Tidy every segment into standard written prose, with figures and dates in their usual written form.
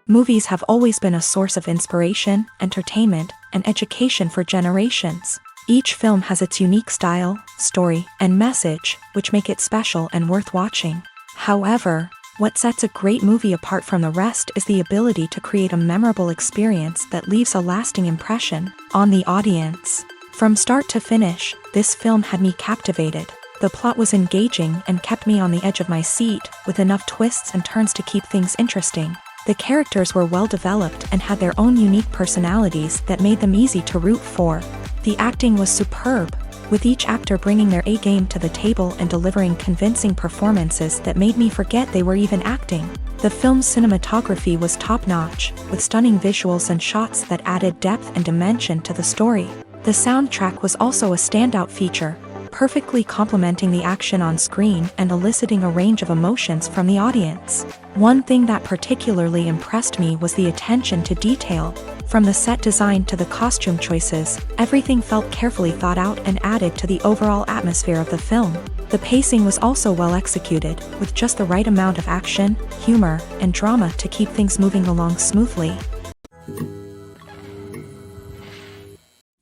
Movies have always been a source of inspiration, entertainment, and education for generations. Each film has its unique style, story, and message, which make it special and worth watching. However, what sets a great movie apart from the rest is the ability to create a memorable experience that leaves a lasting impression on the audience. From start to finish, this film had me captivated. The plot was engaging and kept me on the edge of my seat, with enough twists and turns to keep things interesting. The characters were well developed and had their own unique personalities that made them easy to root for. The acting was superb, with each actor bringing their A-game to the table and delivering convincing performances that made me forget they were even acting. The film's cinematography was top-notch, with stunning visuals and shots that added depth and dimension to the story. The soundtrack was also a standout feature, perfectly complementing the action on screen and eliciting a range of emotions from the audience. One thing that particularly impressed me was the attention to detail. From the set design to the costume choices, everything felt carefully thought out and added to the overall atmosphere of the film. The pacing was also well executed, with just the right amount of action, humor, and drama to keep things moving along smoothly.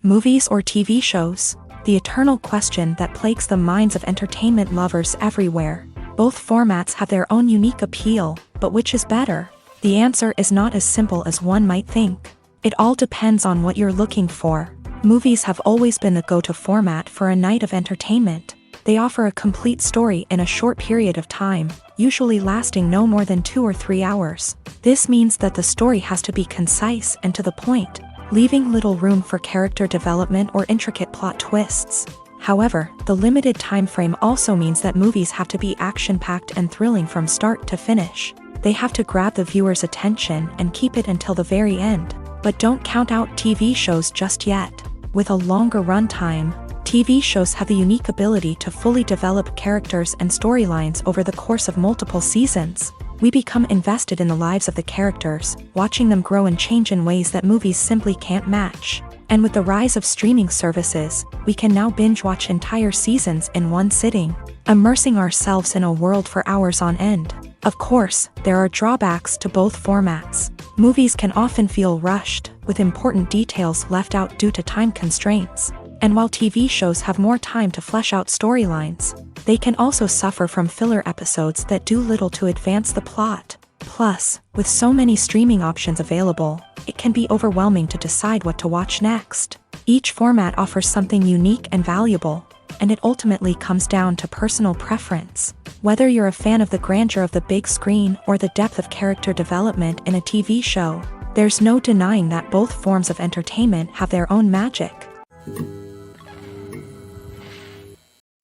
Movies or TV shows? The eternal question that plagues the minds of entertainment lovers everywhere. Both formats have their own unique appeal, but which is better? The answer is not as simple as one might think. It all depends on what you're looking for. Movies have always been the go-to format for a night of entertainment. They offer a complete story in a short period of time, usually lasting no more than 2 or 3 hours. This means that the story has to be concise and to the point, leaving little room for character development or intricate plot twists. However, the limited time frame also means that movies have to be action-packed and thrilling from start to finish. They have to grab the viewer's attention and keep it until the very end. But don't count out TV shows just yet. With a longer runtime, TV shows have the unique ability to fully develop characters and storylines over the course of multiple seasons. We become invested in the lives of the characters, watching them grow and change in ways that movies simply can't match. And with the rise of streaming services, we can now binge-watch entire seasons in one sitting, immersing ourselves in a world for hours on end. Of course, there are drawbacks to both formats. Movies can often feel rushed, with important details left out due to time constraints. And while TV shows have more time to flesh out storylines, they can also suffer from filler episodes that do little to advance the plot. Plus, with so many streaming options available, it can be overwhelming to decide what to watch next. Each format offers something unique and valuable, and it ultimately comes down to personal preference. Whether you're a fan of the grandeur of the big screen or the depth of character development in a TV show, there's no denying that both forms of entertainment have their own magic.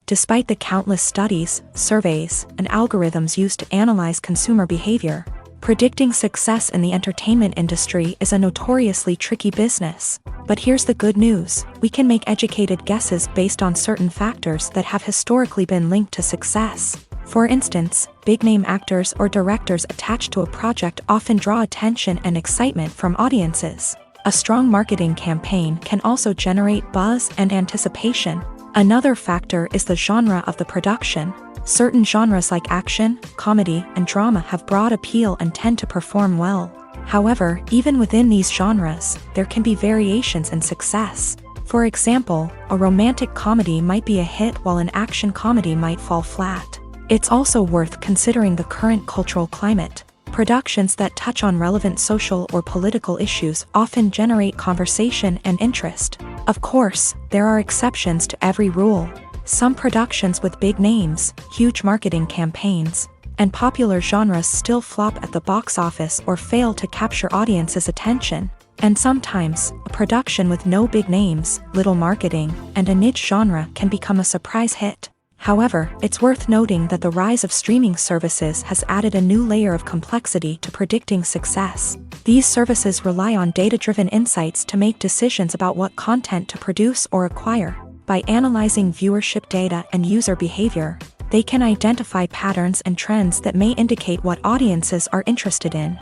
Despite the countless studies, surveys, and algorithms used to analyze consumer behavior, predicting success in the entertainment industry is a notoriously tricky business. But here's the good news: we can make educated guesses based on certain factors that have historically been linked to success. For instance, big-name actors or directors attached to a project often draw attention and excitement from audiences. A strong marketing campaign can also generate buzz and anticipation. Another factor is the genre of the production. Certain genres like action, comedy, and drama have broad appeal and tend to perform well. However, even within these genres, there can be variations in success. For example, a romantic comedy might be a hit while an action comedy might fall flat. It's also worth considering the current cultural climate. Productions that touch on relevant social or political issues often generate conversation and interest. Of course, there are exceptions to every rule. Some productions with big names, huge marketing campaigns, and popular genres still flop at the box office or fail to capture audiences' attention. And sometimes, a production with no big names, little marketing, and a niche genre can become a surprise hit. However, it's worth noting that the rise of streaming services has added a new layer of complexity to predicting success. These services rely on data-driven insights to make decisions about what content to produce or acquire. By analyzing viewership data and user behavior, they can identify patterns and trends that may indicate what audiences are interested in.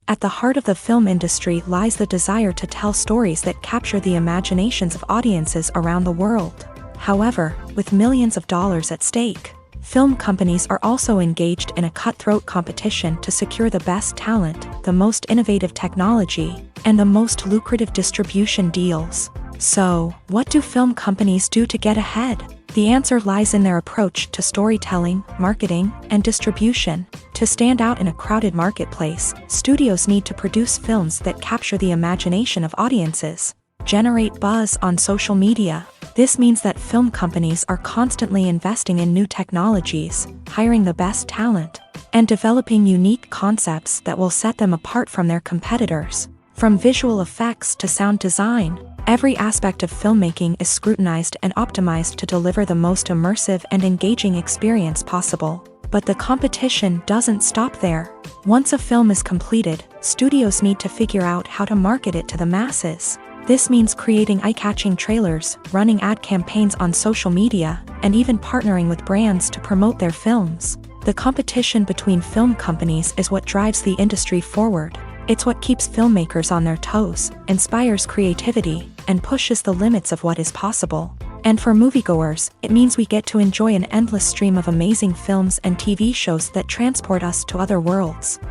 At the heart of the film industry lies the desire to tell stories that capture the imaginations of audiences around the world. However, with millions of dollars at stake, film companies are also engaged in a cutthroat competition to secure the best talent, the most innovative technology, and the most lucrative distribution deals. So, what do film companies do to get ahead? The answer lies in their approach to storytelling, marketing, and distribution. To stand out in a crowded marketplace, studios need to produce films that capture the imagination of audiences, generate buzz on social media. This means that film companies are constantly investing in new technologies, hiring the best talent, and developing unique concepts that will set them apart from their competitors. From visual effects to sound design, every aspect of filmmaking is scrutinized and optimized to deliver the most immersive and engaging experience possible. But the competition doesn't stop there. Once a film is completed, studios need to figure out how to market it to the masses. This means creating eye-catching trailers, running ad campaigns on social media, and even partnering with brands to promote their films. The competition between film companies is what drives the industry forward. It's what keeps filmmakers on their toes, inspires creativity, and pushes the limits of what is possible. And for moviegoers, it means we get to enjoy an endless stream of amazing films and TV shows that transport us to other worlds.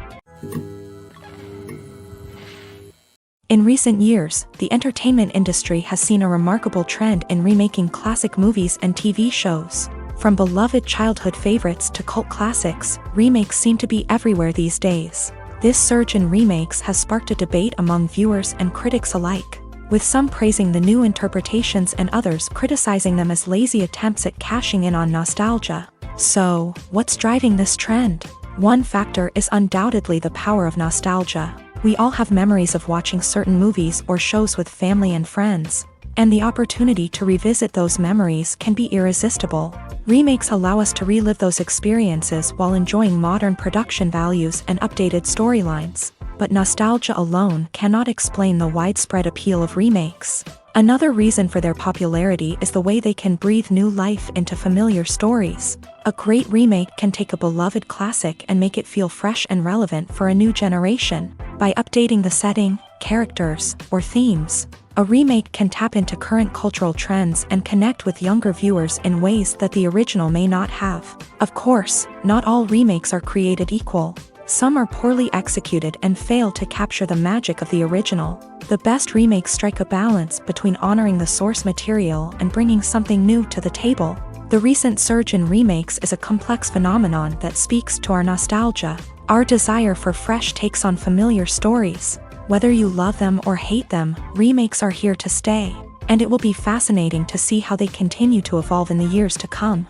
In recent years, the entertainment industry has seen a remarkable trend in remaking classic movies and TV shows. From beloved childhood favorites to cult classics, remakes seem to be everywhere these days. This surge in remakes has sparked a debate among viewers and critics alike, with some praising the new interpretations and others criticizing them as lazy attempts at cashing in on nostalgia. So, what's driving this trend? One factor is undoubtedly the power of nostalgia. We all have memories of watching certain movies or shows with family and friends, and the opportunity to revisit those memories can be irresistible. Remakes allow us to relive those experiences while enjoying modern production values and updated storylines. But nostalgia alone cannot explain the widespread appeal of remakes. Another reason for their popularity is the way they can breathe new life into familiar stories. A great remake can take a beloved classic and make it feel fresh and relevant for a new generation. By updating the setting, characters, or themes, a remake can tap into current cultural trends and connect with younger viewers in ways that the original may not have. Of course, not all remakes are created equal. Some are poorly executed and fail to capture the magic of the original. The best remakes strike a balance between honoring the source material and bringing something new to the table. The recent surge in remakes is a complex phenomenon that speaks to our nostalgia, our desire for fresh takes on familiar stories. Whether you love them or hate them, remakes are here to stay, and it will be fascinating to see how they continue to evolve in the years to come.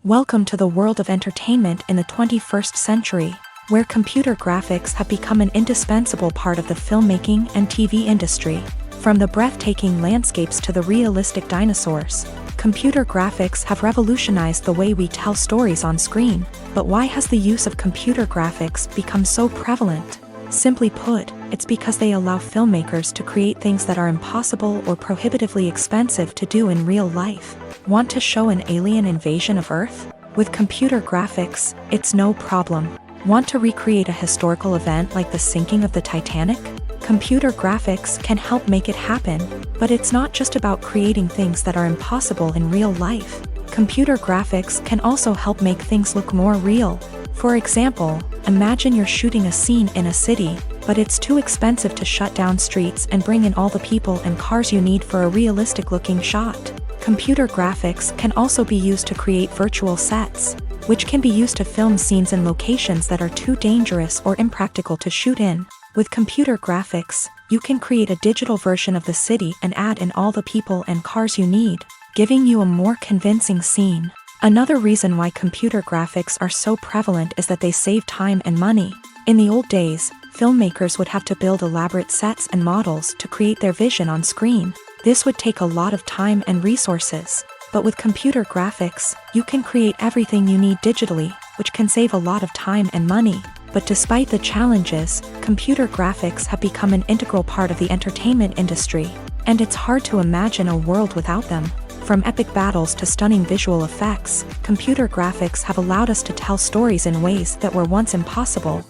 Welcome to the world of entertainment in the 21st century, where computer graphics have become an indispensable part of the filmmaking and TV industry. From the breathtaking landscapes to the realistic dinosaurs, computer graphics have revolutionized the way we tell stories on screen. But why has the use of computer graphics become so prevalent? Simply put, it's because they allow filmmakers to create things that are impossible or prohibitively expensive to do in real life. Want to show an alien invasion of Earth? With computer graphics, it's no problem. Want to recreate a historical event like the sinking of the Titanic? Computer graphics can help make it happen, but it's not just about creating things that are impossible in real life. Computer graphics can also help make things look more real. For example, imagine you're shooting a scene in a city, but it's too expensive to shut down streets and bring in all the people and cars you need for a realistic-looking shot. Computer graphics can also be used to create virtual sets, which can be used to film scenes in locations that are too dangerous or impractical to shoot in. With computer graphics, you can create a digital version of the city and add in all the people and cars you need, giving you a more convincing scene. Another reason why computer graphics are so prevalent is that they save time and money. In the old days, filmmakers would have to build elaborate sets and models to create their vision on screen. This would take a lot of time and resources. But with computer graphics, you can create everything you need digitally, which can save a lot of time and money. But despite the challenges, computer graphics have become an integral part of the entertainment industry, and it's hard to imagine a world without them. From epic battles to stunning visual effects, computer graphics have allowed us to tell stories in ways that were once impossible.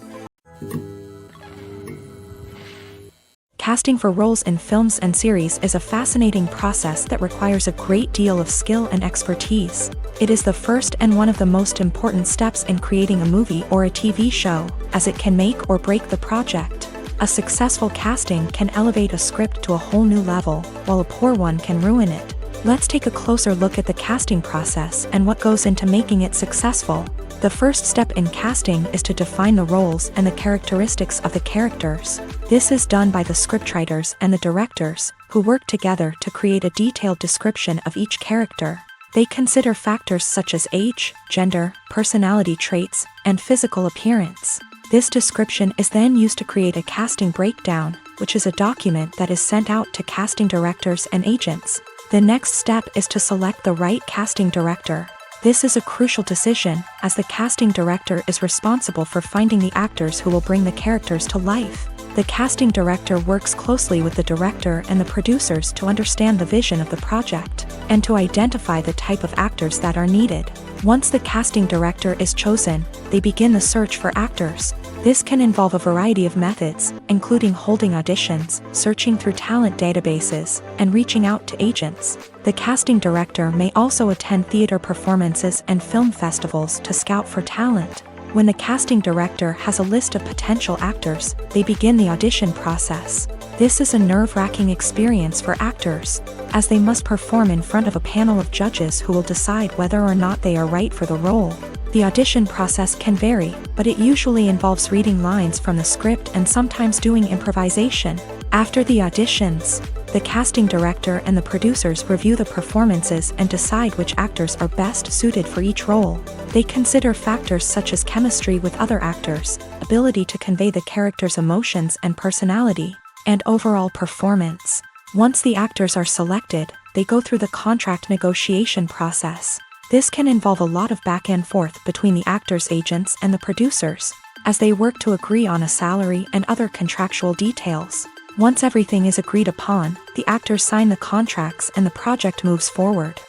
Casting for roles in films and series is a fascinating process that requires a great deal of skill and expertise. It is the first and one of the most important steps in creating a movie or a TV show, as it can make or break the project. A successful casting can elevate a script to a whole new level, while a poor one can ruin it. Let's take a closer look at the casting process and what goes into making it successful. The first step in casting is to define the roles and the characteristics of the characters. This is done by the scriptwriters and the directors, who work together to create a detailed description of each character. They consider factors such as age, gender, personality traits, and physical appearance. This description is then used to create a casting breakdown, which is a document that is sent out to casting directors and agents. The next step is to select the right casting director. This is a crucial decision, as the casting director is responsible for finding the actors who will bring the characters to life. The casting director works closely with the director and the producers to understand the vision of the project, and to identify the type of actors that are needed. Once the casting director is chosen, they begin the search for actors. This can involve a variety of methods, including holding auditions, searching through talent databases, and reaching out to agents. The casting director may also attend theater performances and film festivals to scout for talent. When the casting director has a list of potential actors, they begin the audition process. This is a nerve-wracking experience for actors, as they must perform in front of a panel of judges who will decide whether or not they are right for the role. The audition process can vary, but it usually involves reading lines from the script and sometimes doing improvisation. After the auditions, the casting director and the producers review the performances and decide which actors are best suited for each role. They consider factors such as chemistry with other actors, ability to convey the character's emotions and personality, and overall performance. Once the actors are selected, they go through the contract negotiation process. This can involve a lot of back and forth between the actors' agents and the producers, as they work to agree on a salary and other contractual details. Once everything is agreed upon, the actors sign the contracts and the project moves forward.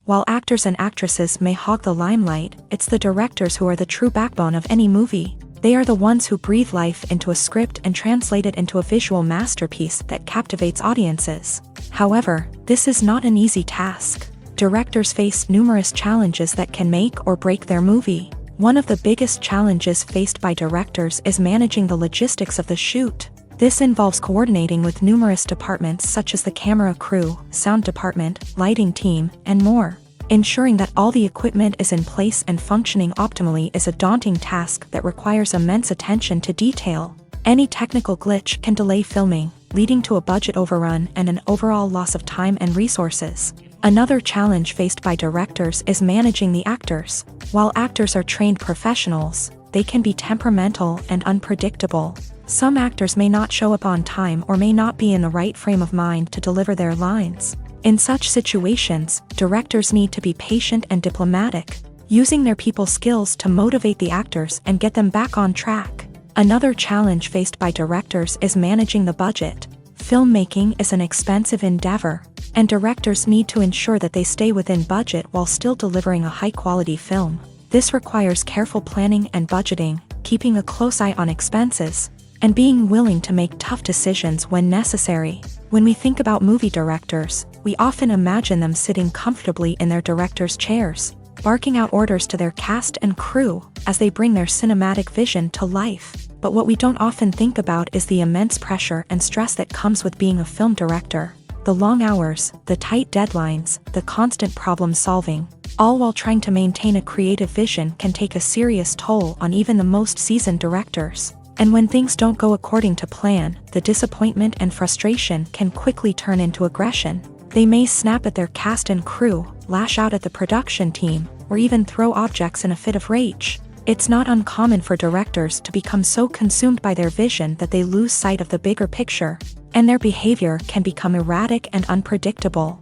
While actors and actresses may hog the limelight, it's the directors who are the true backbone of any movie. They are the ones who breathe life into a script and translate it into a visual masterpiece that captivates audiences. However, this is not an easy task. Directors face numerous challenges that can make or break their movie. One of the biggest challenges faced by directors is managing the logistics of the shoot. This involves coordinating with numerous departments such as the camera crew, sound department, lighting team, and more. Ensuring that all the equipment is in place and functioning optimally is a daunting task that requires immense attention to detail. Any technical glitch can delay filming, leading to a budget overrun and an overall loss of time and resources. Another challenge faced by directors is managing the actors. While actors are trained professionals, they can be temperamental and unpredictable. Some actors may not show up on time or may not be in the right frame of mind to deliver their lines. In such situations, directors need to be patient and diplomatic, using their people skills to motivate the actors and get them back on track. Another challenge faced by directors is managing the budget. Filmmaking is an expensive endeavor, and directors need to ensure that they stay within budget while still delivering a high-quality film. This requires careful planning and budgeting, keeping a close eye on expenses, and being willing to make tough decisions when necessary. When we think about movie directors, we often imagine them sitting comfortably in their director's chairs, barking out orders to their cast and crew as they bring their cinematic vision to life. But what we don't often think about is the immense pressure and stress that comes with being a film director. The long hours, the tight deadlines, the constant problem solving, all while trying to maintain a creative vision can take a serious toll on even the most seasoned directors. And when things don't go according to plan, the disappointment and frustration can quickly turn into aggression. They may snap at their cast and crew, lash out at the production team, or even throw objects in a fit of rage. It's not uncommon for directors to become so consumed by their vision that they lose sight of the bigger picture, and their behavior can become erratic and unpredictable.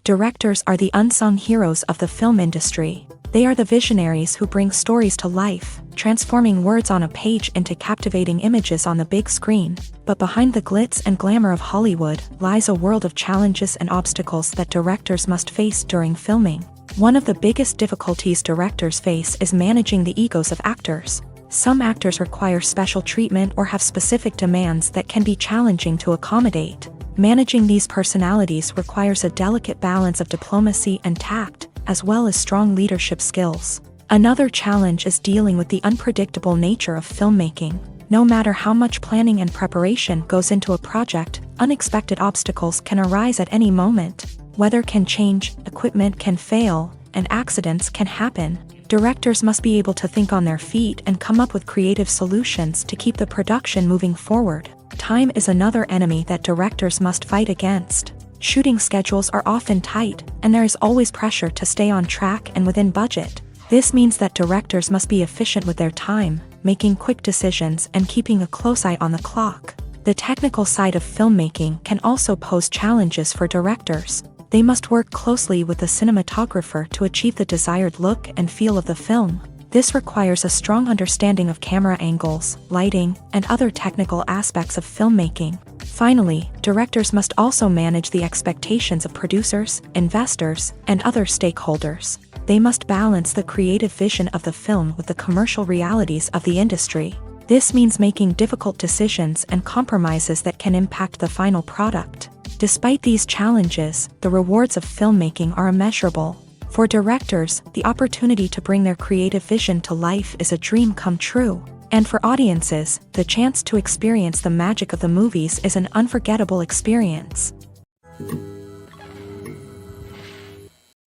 Directors are the unsung heroes of the film industry. They are the visionaries who bring stories to life, transforming words on a page into captivating images on the big screen. But behind the glitz and glamour of Hollywood lies a world of challenges and obstacles that directors must face during filming. One of the biggest difficulties directors face is managing the egos of actors. Some actors require special treatment or have specific demands that can be challenging to accommodate. Managing these personalities requires a delicate balance of diplomacy and tact, as well as strong leadership skills. Another challenge is dealing with the unpredictable nature of filmmaking. No matter how much planning and preparation goes into a project, unexpected obstacles can arise at any moment. Weather can change, equipment can fail, and accidents can happen. Directors must be able to think on their feet and come up with creative solutions to keep the production moving forward. Time is another enemy that directors must fight against. Shooting schedules are often tight, and there is always pressure to stay on track and within budget. This means that directors must be efficient with their time, making quick decisions and keeping a close eye on the clock. The technical side of filmmaking can also pose challenges for directors. They must work closely with the cinematographer to achieve the desired look and feel of the film. This requires a strong understanding of camera angles, lighting, and other technical aspects of filmmaking. Finally, directors must also manage the expectations of producers, investors, and other stakeholders. They must balance the creative vision of the film with the commercial realities of the industry. This means making difficult decisions and compromises that can impact the final product. Despite these challenges, the rewards of filmmaking are immeasurable. For directors, the opportunity to bring their creative vision to life is a dream come true. And for audiences, the chance to experience the magic of the movies is an unforgettable experience.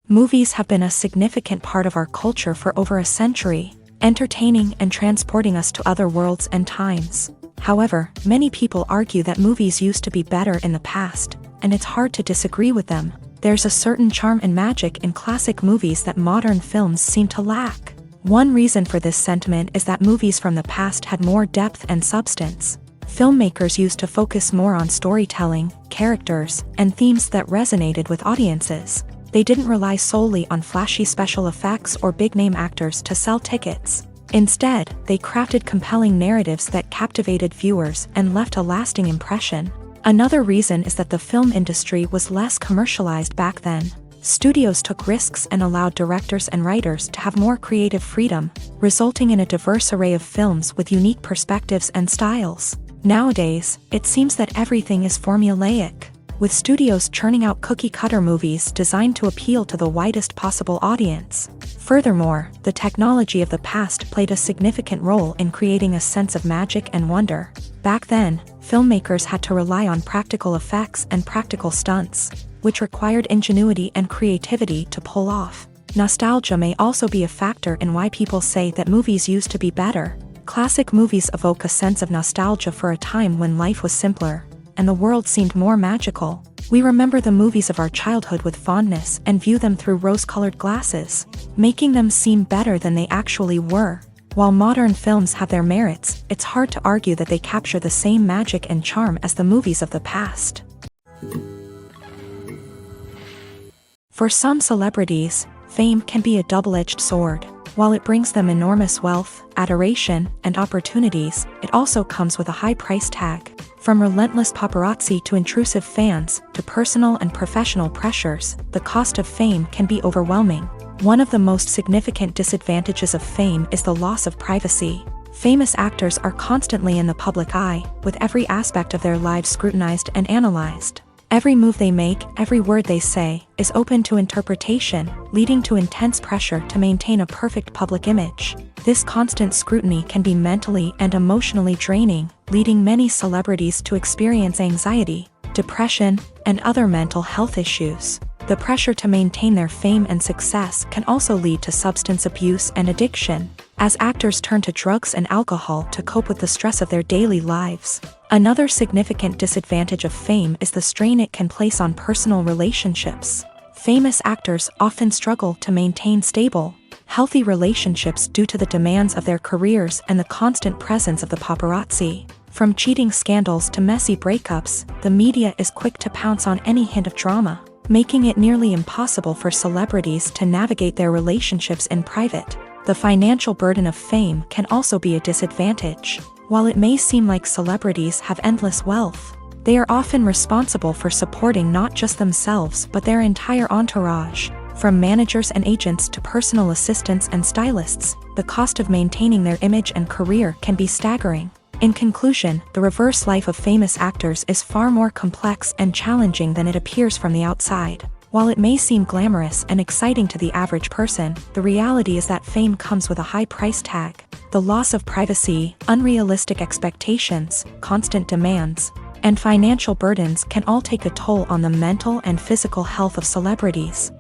Movies have been a significant part of our culture for over a century, entertaining and transporting us to other worlds and times. However, many people argue that movies used to be better in the past, and it's hard to disagree with them. There's a certain charm and magic in classic movies that modern films seem to lack. One reason for this sentiment is that movies from the past had more depth and substance. Filmmakers used to focus more on storytelling, characters, and themes that resonated with audiences. They didn't rely solely on flashy special effects or big-name actors to sell tickets. Instead, they crafted compelling narratives that captivated viewers and left a lasting impression. Another reason is that the film industry was less commercialized back then. Studios took risks and allowed directors and writers to have more creative freedom, resulting in a diverse array of films with unique perspectives and styles. Nowadays, it seems that everything is formulaic, with studios churning out cookie-cutter movies designed to appeal to the widest possible audience. Furthermore, the technology of the past played a significant role in creating a sense of magic and wonder. Back then, filmmakers had to rely on practical effects and practical stunts, which required ingenuity and creativity to pull off. Nostalgia may also be a factor in why people say that movies used to be better. Classic movies evoke a sense of nostalgia for a time when life was simpler, and the world seemed more magical. We remember the movies of our childhood with fondness and view them through rose-colored glasses, making them seem better than they actually were. While modern films have their merits, it's hard to argue that they capture the same magic and charm as the movies of the past. For some celebrities, fame can be a double-edged sword. While it brings them enormous wealth, adoration, and opportunities, it also comes with a high price tag. From relentless paparazzi to intrusive fans, to personal and professional pressures, the cost of fame can be overwhelming. One of the most significant disadvantages of fame is the loss of privacy. Famous actors are constantly in the public eye, with every aspect of their lives scrutinized and analyzed. Every move they make, every word they say, is open to interpretation, leading to intense pressure to maintain a perfect public image. This constant scrutiny can be mentally and emotionally draining, leading many celebrities to experience anxiety, depression, and other mental health issues. The pressure to maintain their fame and success can also lead to substance abuse and addiction, as actors turn to drugs and alcohol to cope with the stress of their daily lives. Another significant disadvantage of fame is the strain it can place on personal relationships. Famous actors often struggle to maintain stable, healthy relationships due to the demands of their careers and the constant presence of the paparazzi. From cheating scandals to messy breakups, the media is quick to pounce on any hint of drama, making it nearly impossible for celebrities to navigate their relationships in private. The financial burden of fame can also be a disadvantage. While it may seem like celebrities have endless wealth, they are often responsible for supporting not just themselves but their entire entourage. From managers and agents to personal assistants and stylists, the cost of maintaining their image and career can be staggering. In conclusion, the reverse life of famous actors is far more complex and challenging than it appears from the outside. While it may seem glamorous and exciting to the average person, the reality is that fame comes with a high price tag. The loss of privacy, unrealistic expectations, constant demands, and financial burdens can all take a toll on the mental and physical health of celebrities.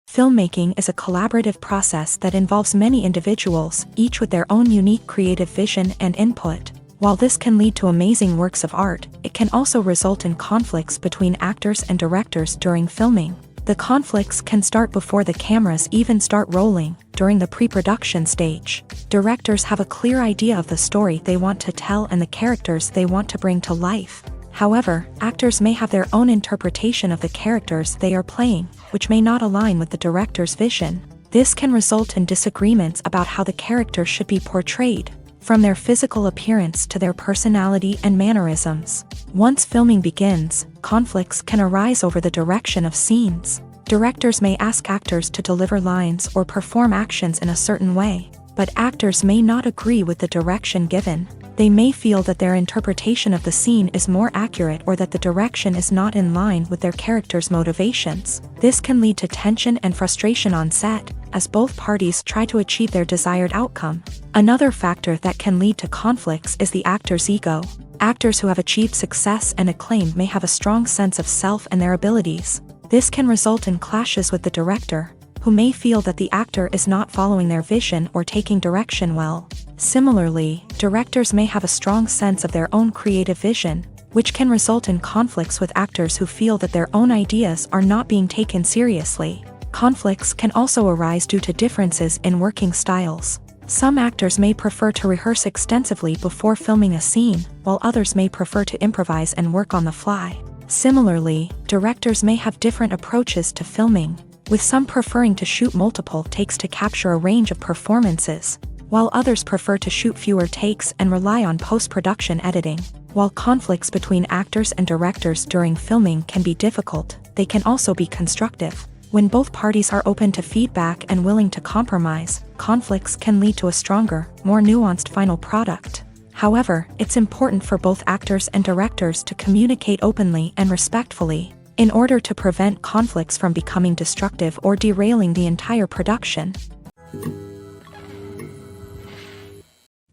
Filmmaking is a collaborative process that involves many individuals, each with their own unique creative vision and input. While this can lead to amazing works of art, it can also result in conflicts between actors and directors during filming. The conflicts can start before the cameras even start rolling, during the pre-production stage. Directors have a clear idea of the story they want to tell and the characters they want to bring to life. However, actors may have their own interpretation of the characters they are playing, which may not align with the director's vision. This can result in disagreements about how the character should be portrayed, from their physical appearance to their personality and mannerisms. Once filming begins, conflicts can arise over the direction of scenes. Directors may ask actors to deliver lines or perform actions in a certain way, but actors may not agree with the direction given. They may feel that their interpretation of the scene is more accurate or that the direction is not in line with their character's motivations. This can lead to tension and frustration on set, as both parties try to achieve their desired outcome. Another factor that can lead to conflicts is the actor's ego. Actors who have achieved success and acclaim may have a strong sense of self and their abilities. This can result in clashes with the director, who may feel that the actor is not following their vision or taking direction well. Similarly, directors may have a strong sense of their own creative vision, which can result in conflicts with actors who feel that their own ideas are not being taken seriously. Conflicts can also arise due to differences in working styles. Some actors may prefer to rehearse extensively before filming a scene, while others may prefer to improvise and work on the fly. Similarly, directors may have different approaches to filming, with some preferring to shoot multiple takes to capture a range of performances, while others prefer to shoot fewer takes and rely on post-production editing. While conflicts between actors and directors during filming can be difficult, they can also be constructive. When both parties are open to feedback and willing to compromise, conflicts can lead to a stronger, more nuanced final product. However, it's important for both actors and directors to communicate openly and respectfully, in order to prevent conflicts from becoming destructive or derailing the entire production.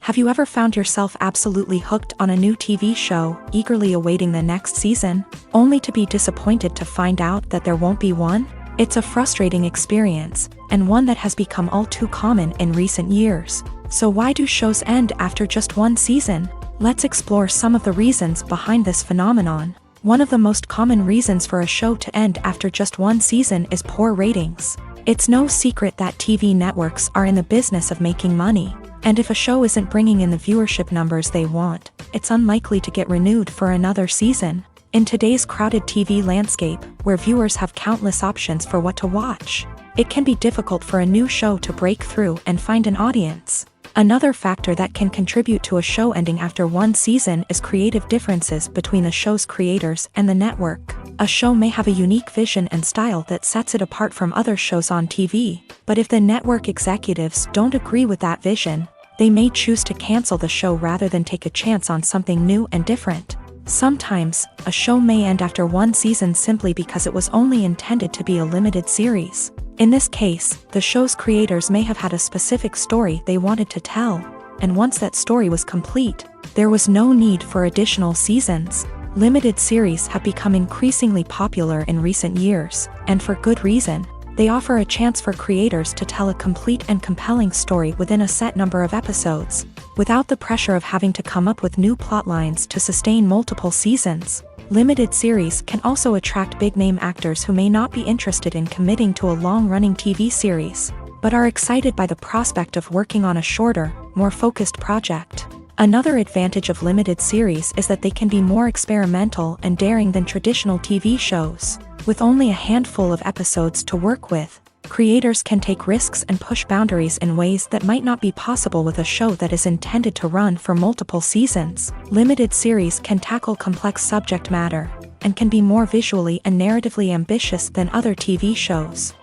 Have you ever found yourself absolutely hooked on a new TV show, eagerly awaiting the next season, only to be disappointed to find out that there won't be one? It's a frustrating experience, and one that has become all too common in recent years. So why do shows end after just one season? Let's explore some of the reasons behind this phenomenon. One of the most common reasons for a show to end after just one season is poor ratings. It's no secret that TV networks are in the business of making money, and if a show isn't bringing in the viewership numbers they want, it's unlikely to get renewed for another season. In today's crowded TV landscape, where viewers have countless options for what to watch, it can be difficult for a new show to break through and find an audience. Another factor that can contribute to a show ending after one season is creative differences between the show's creators and the network. A show may have a unique vision and style that sets it apart from other shows on TV, but if the network executives don't agree with that vision, they may choose to cancel the show rather than take a chance on something new and different. Sometimes, a show may end after one season simply because it was only intended to be a limited series. In this case, the show's creators may have had a specific story they wanted to tell, and once that story was complete, there was no need for additional seasons. Limited series have become increasingly popular in recent years, and for good reason. They offer a chance for creators to tell a complete and compelling story within a set number of episodes, without the pressure of having to come up with new plotlines to sustain multiple seasons. Limited series can also attract big-name actors who may not be interested in committing to a long-running TV series, but are excited by the prospect of working on a shorter, more focused project. Another advantage of limited series is that they can be more experimental and daring than traditional TV shows. With only a handful of episodes to work with, creators can take risks and push boundaries in ways that might not be possible with a show that is intended to run for multiple seasons. Limited series can tackle complex subject matter, and can be more visually and narratively ambitious than other TV shows.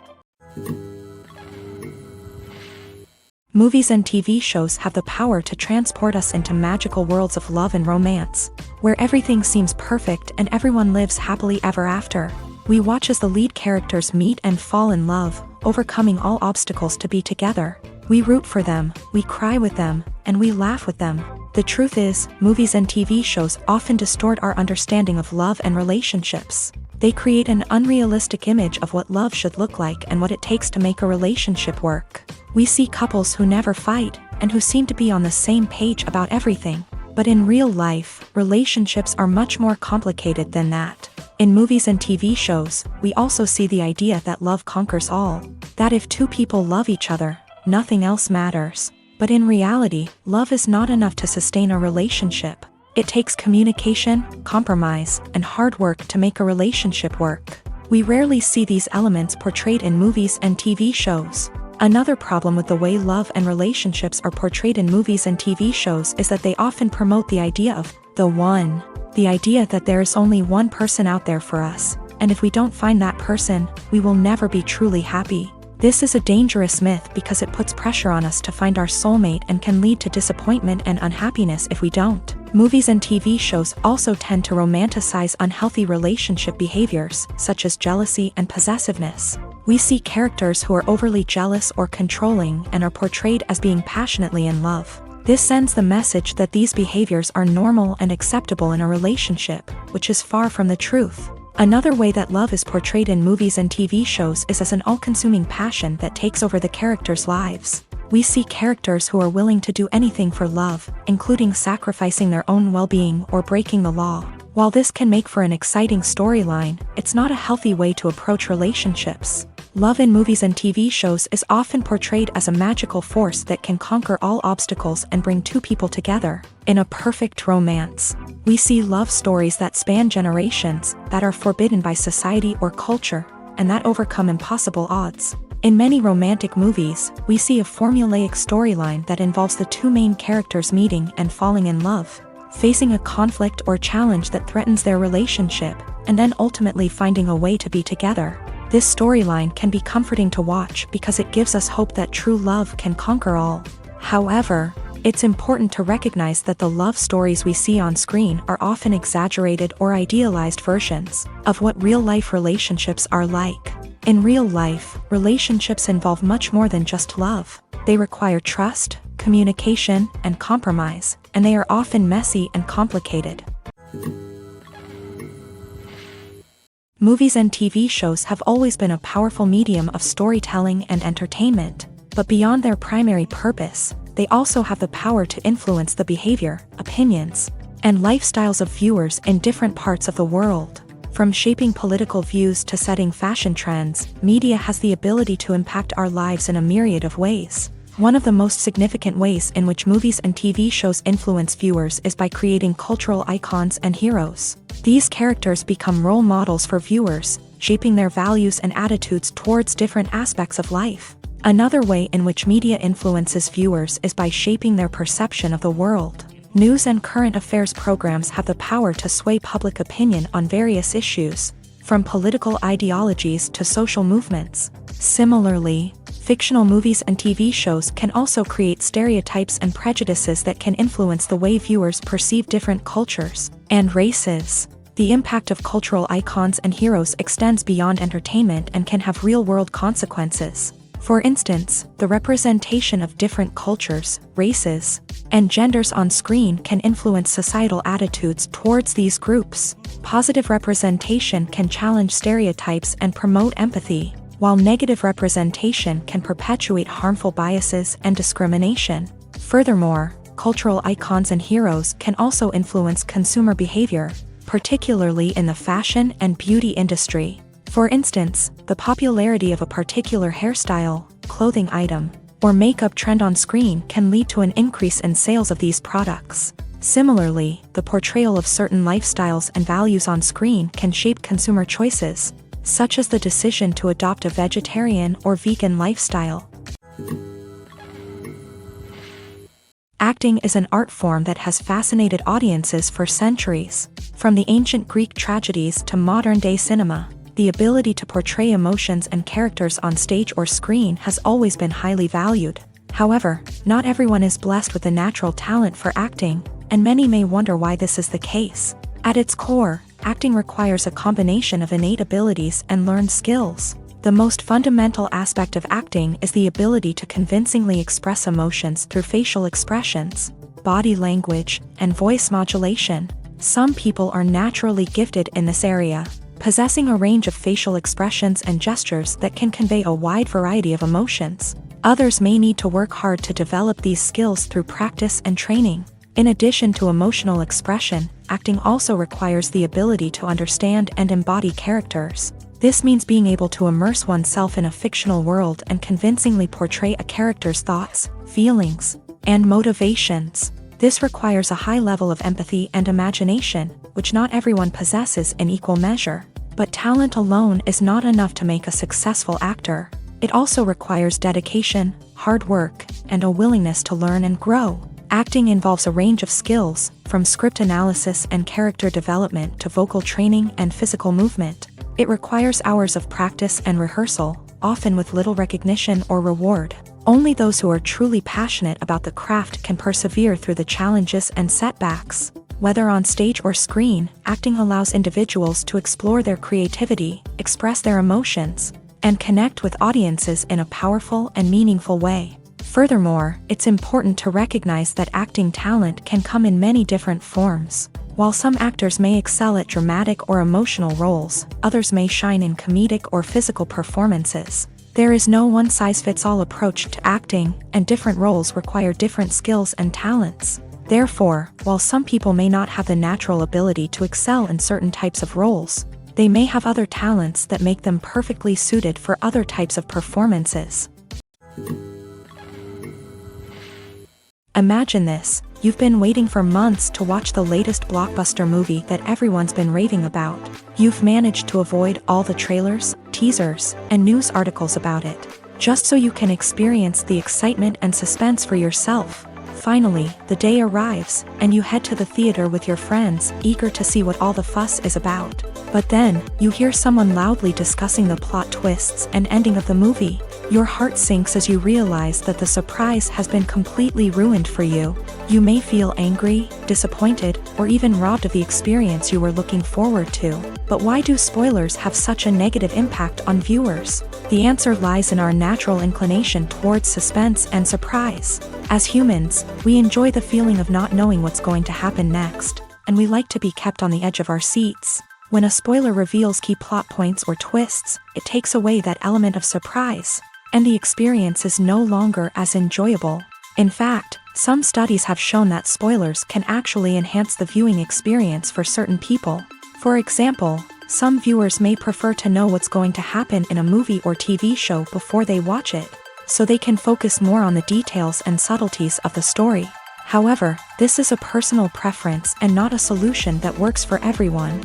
Movies and TV shows have the power to transport us into magical worlds of love and romance, where everything seems perfect and everyone lives happily ever after. We watch as the lead characters meet and fall in love, overcoming all obstacles to be together. We root for them, we cry with them, and we laugh with them. The truth is, movies and TV shows often distort our understanding of love and relationships. They create an unrealistic image of what love should look like and what it takes to make a relationship work. We see couples who never fight, and who seem to be on the same page about everything. But in real life, relationships are much more complicated than that. In movies and TV shows, we also see the idea that love conquers all. That if two people love each other, nothing else matters. But in reality, love is not enough to sustain a relationship. It takes communication, compromise, and hard work to make a relationship work. We rarely see these elements portrayed in movies and TV shows. Another problem with the way love and relationships are portrayed in movies and TV shows is that they often promote the idea of the one. The idea that there is only one person out there for us, and if we don't find that person, we will never be truly happy. This is a dangerous myth because it puts pressure on us to find our soulmate and can lead to disappointment and unhappiness if we don't. Movies and TV shows also tend to romanticize unhealthy relationship behaviors, such as jealousy and possessiveness. We see characters who are overly jealous or controlling and are portrayed as being passionately in love. This sends the message that these behaviors are normal and acceptable in a relationship, which is far from the truth. Another way that love is portrayed in movies and TV shows is as an all-consuming passion that takes over the characters' lives. We see characters who are willing to do anything for love, including sacrificing their own well-being or breaking the law. While this can make for an exciting storyline, it's not a healthy way to approach relationships. Love in movies and TV shows is often portrayed as a magical force that can conquer all obstacles and bring two people together. In a perfect romance, we see love stories that span generations, that are forbidden by society or culture, and that overcome impossible odds. In many romantic movies, we see a formulaic storyline that involves the two main characters meeting and falling in love, facing a conflict or challenge that threatens their relationship, and then ultimately finding a way to be together. This storyline can be comforting to watch because it gives us hope that true love can conquer all. However, it's important to recognize that the love stories we see on screen are often exaggerated or idealized versions of what real-life relationships are like. In real life, relationships involve much more than just love. They require trust, communication, and compromise, and they are often messy and complicated. Movies and TV shows have always been a powerful medium of storytelling and entertainment, but beyond their primary purpose, they also have the power to influence the behavior, opinions, and lifestyles of viewers in different parts of the world. From shaping political views to setting fashion trends, media has the ability to impact our lives in a myriad of ways. One of the most significant ways in which movies and TV shows influence viewers is by creating cultural icons and heroes. These characters become role models for viewers, shaping their values and attitudes towards different aspects of life. Another way in which media influences viewers is by shaping their perception of the world. News and current affairs programs have the power to sway public opinion on various issues, from political ideologies to social movements. Similarly, fictional movies and TV shows can also create stereotypes and prejudices that can influence the way viewers perceive different cultures and races. The impact of cultural icons and heroes extends beyond entertainment and can have real-world consequences. For instance, the representation of different cultures, races, and genders on screen can influence societal attitudes towards these groups. Positive representation can challenge stereotypes and promote empathy, while negative representation can perpetuate harmful biases and discrimination. Furthermore, cultural icons and heroes can also influence consumer behavior, particularly in the fashion and beauty industry. For instance, the popularity of a particular hairstyle, clothing item, or makeup trend on screen can lead to an increase in sales of these products. Similarly, the portrayal of certain lifestyles and values on screen can shape consumer choices, such as the decision to adopt a vegetarian or vegan lifestyle. Acting is an art form that has fascinated audiences for centuries. From the ancient Greek tragedies to modern-day cinema, the ability to portray emotions and characters on stage or screen has always been highly valued. However, not everyone is blessed with a natural talent for acting, and many may wonder why this is the case. At its core, acting requires a combination of innate abilities and learned skills. The most fundamental aspect of acting is the ability to convincingly express emotions through facial expressions, body language, and voice modulation. Some people are naturally gifted in this area, possessing a range of facial expressions and gestures that can convey a wide variety of emotions. Others may need to work hard to develop these skills through practice and training. In addition to emotional expression, acting also requires the ability to understand and embody characters. This means being able to immerse oneself in a fictional world and convincingly portray a character's thoughts, feelings, and motivations. This requires a high level of empathy and imagination, which not everyone possesses in equal measure. But talent alone is not enough to make a successful actor. It also requires dedication, hard work, and a willingness to learn and grow. Acting involves a range of skills, from script analysis and character development to vocal training and physical movement. It requires hours of practice and rehearsal, often with little recognition or reward. Only those who are truly passionate about the craft can persevere through the challenges and setbacks. Whether on stage or screen, acting allows individuals to explore their creativity, express their emotions, and connect with audiences in a powerful and meaningful way. Furthermore, it's important to recognize that acting talent can come in many different forms. While some actors may excel at dramatic or emotional roles, others may shine in comedic or physical performances. There is no one-size-fits-all approach to acting, and different roles require different skills and talents. Therefore, while some people may not have the natural ability to excel in certain types of roles, they may have other talents that make them perfectly suited for other types of performances. Imagine this: you've been waiting for months to watch the latest blockbuster movie that everyone's been raving about. You've managed to avoid all the trailers, teasers, and news articles about it, just so you can experience the excitement and suspense for yourself. Finally, the day arrives, and you head to the theater with your friends, eager to see what all the fuss is about. But then, you hear someone loudly discussing the plot twists and ending of the movie. Your heart sinks as you realize that the surprise has been completely ruined for you. You may feel angry, disappointed, or even robbed of the experience you were looking forward to. But why do spoilers have such a negative impact on viewers? The answer lies in our natural inclination towards suspense and surprise. As humans, we enjoy the feeling of not knowing what's going to happen next, and we like to be kept on the edge of our seats. When a spoiler reveals key plot points or twists, it takes away that element of surprise, and the experience is no longer as enjoyable. In fact, some studies have shown that spoilers can actually enhance the viewing experience for certain people. For example, some viewers may prefer to know what's going to happen in a movie or TV show before they watch it, so they can focus more on the details and subtleties of the story. However, this is a personal preference and not a solution that works for everyone.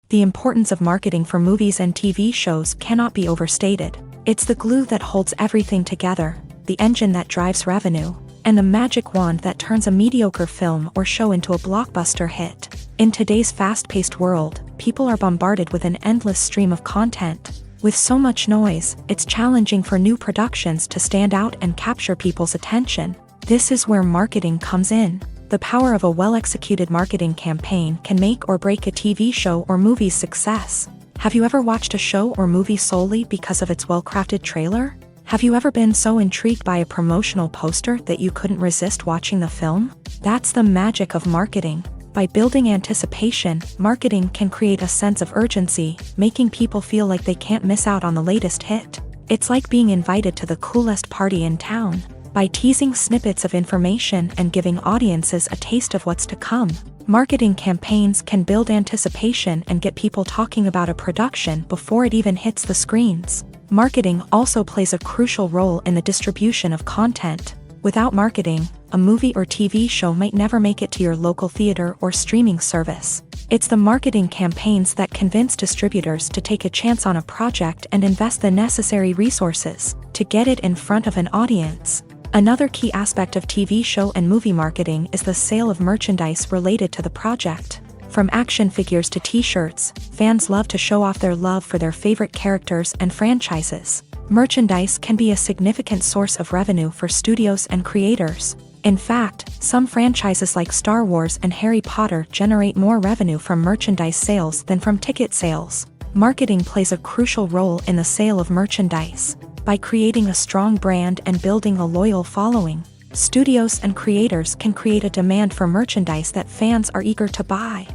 The importance of marketing for movies and TV shows cannot be overstated. It's the glue that holds everything together, the engine that drives revenue, and the magic wand that turns a mediocre film or show into a blockbuster hit. In today's fast-paced world, people are bombarded with an endless stream of content. With so much noise, it's challenging for new productions to stand out and capture people's attention. This is where marketing comes in. The power of a well-executed marketing campaign can make or break a TV show or movie's success. Have you ever watched a show or movie solely because of its well-crafted trailer? Have you ever been so intrigued by a promotional poster that you couldn't resist watching the film? That's the magic of marketing. By building anticipation, marketing can create a sense of urgency, making people feel like they can't miss out on the latest hit. It's like being invited to the coolest party in town. By teasing snippets of information and giving audiences a taste of what's to come, marketing campaigns can build anticipation and get people talking about a production before it even hits the screens. Marketing also plays a crucial role in the distribution of content. Without marketing, a movie or TV show might never make it to your local theater or streaming service. It's the marketing campaigns that convince distributors to take a chance on a project and invest the necessary resources to get it in front of an audience. Another key aspect of TV show and movie marketing is the sale of merchandise related to the project. From action figures to t-shirts, fans love to show off their love for their favorite characters and franchises. Merchandise can be a significant source of revenue for studios and creators. In fact, some franchises like Star Wars and Harry Potter generate more revenue from merchandise sales than from ticket sales. Marketing plays a crucial role in the sale of merchandise. By creating a strong brand and building a loyal following, studios and creators can create a demand for merchandise that fans are eager to buy.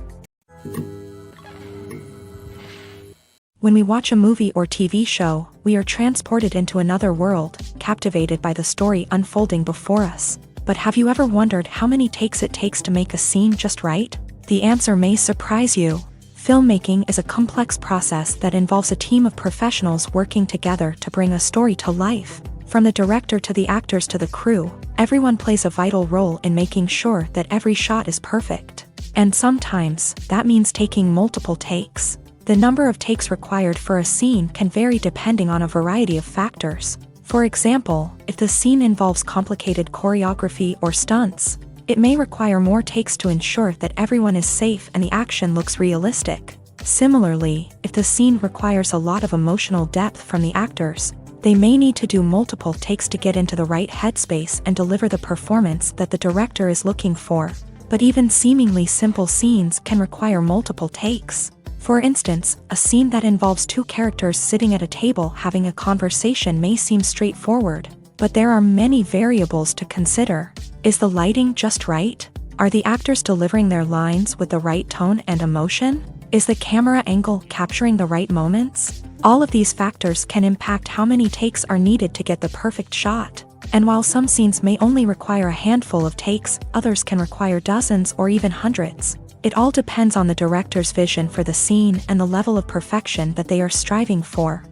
When we watch a movie or TV show, we are transported into another world, captivated by the story unfolding before us. But have you ever wondered how many takes it takes to make a scene just right? The answer may surprise you. Filmmaking is a complex process that involves a team of professionals working together to bring a story to life. From the director to the actors to the crew, everyone plays a vital role in making sure that every shot is perfect. And sometimes, that means taking multiple takes. The number of takes required for a scene can vary depending on a variety of factors. For example, if the scene involves complicated choreography or stunts, it may require more takes to ensure that everyone is safe and the action looks realistic. Similarly, if the scene requires a lot of emotional depth from the actors, they may need to do multiple takes to get into the right headspace and deliver the performance that the director is looking for. But even seemingly simple scenes can require multiple takes. For instance, a scene that involves two characters sitting at a table having a conversation may seem straightforward, but there are many variables to consider. Is the lighting just right? Are the actors delivering their lines with the right tone and emotion? Is the camera angle capturing the right moments? All of these factors can impact how many takes are needed to get the perfect shot. And while some scenes may only require a handful of takes, others can require dozens or even hundreds. It all depends on the director's vision for the scene and the level of perfection that they are striving for.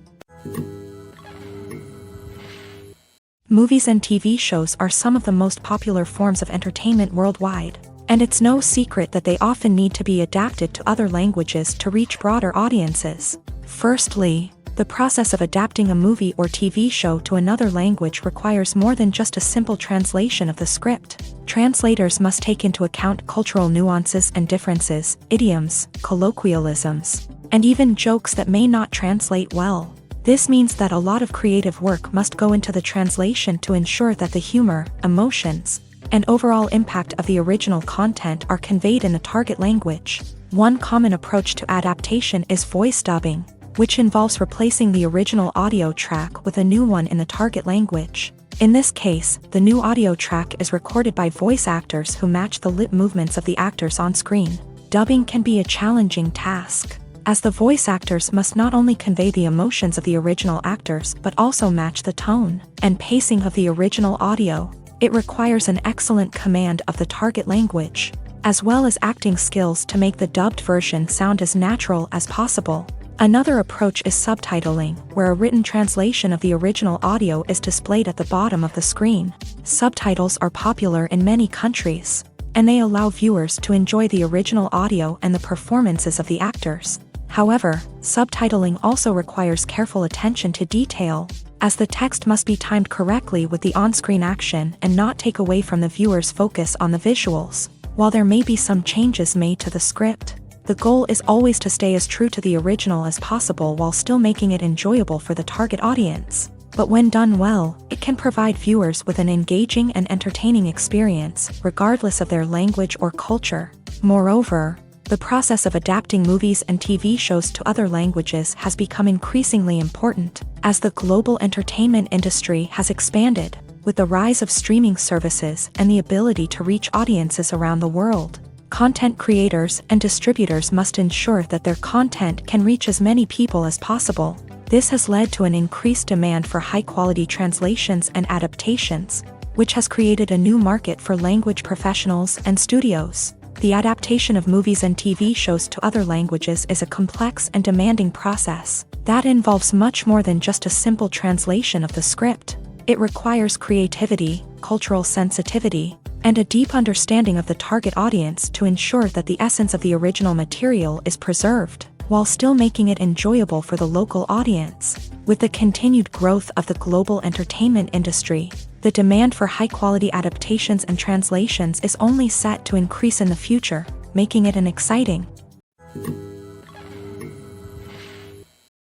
Movies and TV shows are some of the most popular forms of entertainment worldwide, and it's no secret that they often need to be adapted to other languages to reach broader audiences. Firstly, the process of adapting a movie or TV show to another language requires more than just a simple translation of the script. Translators must take into account cultural nuances and differences, idioms, colloquialisms, and even jokes that may not translate well. This means that a lot of creative work must go into the translation to ensure that the humor, emotions, and overall impact of the original content are conveyed in the target language. One common approach to adaptation is voice dubbing, which involves replacing the original audio track with a new one in the target language. In this case, the new audio track is recorded by voice actors who match the lip movements of the actors on screen. Dubbing can be a challenging task, as the voice actors must not only convey the emotions of the original actors but also match the tone and pacing of the original audio. It requires an excellent command of the target language, as well as acting skills to make the dubbed version sound as natural as possible. Another approach is subtitling, where a written translation of the original audio is displayed at the bottom of the screen. Subtitles are popular in many countries, and they allow viewers to enjoy the original audio and the performances of the actors. However, subtitling also requires careful attention to detail, as the text must be timed correctly with the on-screen action and not take away from the viewer's focus on the visuals. While there may be some changes made to the script, the goal is always to stay as true to the original as possible while still making it enjoyable for the target audience. But when done well, it can provide viewers with an engaging and entertaining experience, regardless of their language or culture. Moreover, the process of adapting movies and TV shows to other languages has become increasingly important, as the global entertainment industry has expanded, with the rise of streaming services and the ability to reach audiences around the world. Content creators and distributors must ensure that their content can reach as many people as possible. This has led to an increased demand for high-quality translations and adaptations, which has created a new market for language professionals and studios. The adaptation of movies and TV shows to other languages is a complex and demanding process that involves much more than just a simple translation of the script. It requires creativity, cultural sensitivity, and a deep understanding of the target audience to ensure that the essence of the original material is preserved, while still making it enjoyable for the local audience. With the continued growth of the global entertainment industry, the demand for high-quality adaptations and translations is only set to increase in the future, making it an exciting.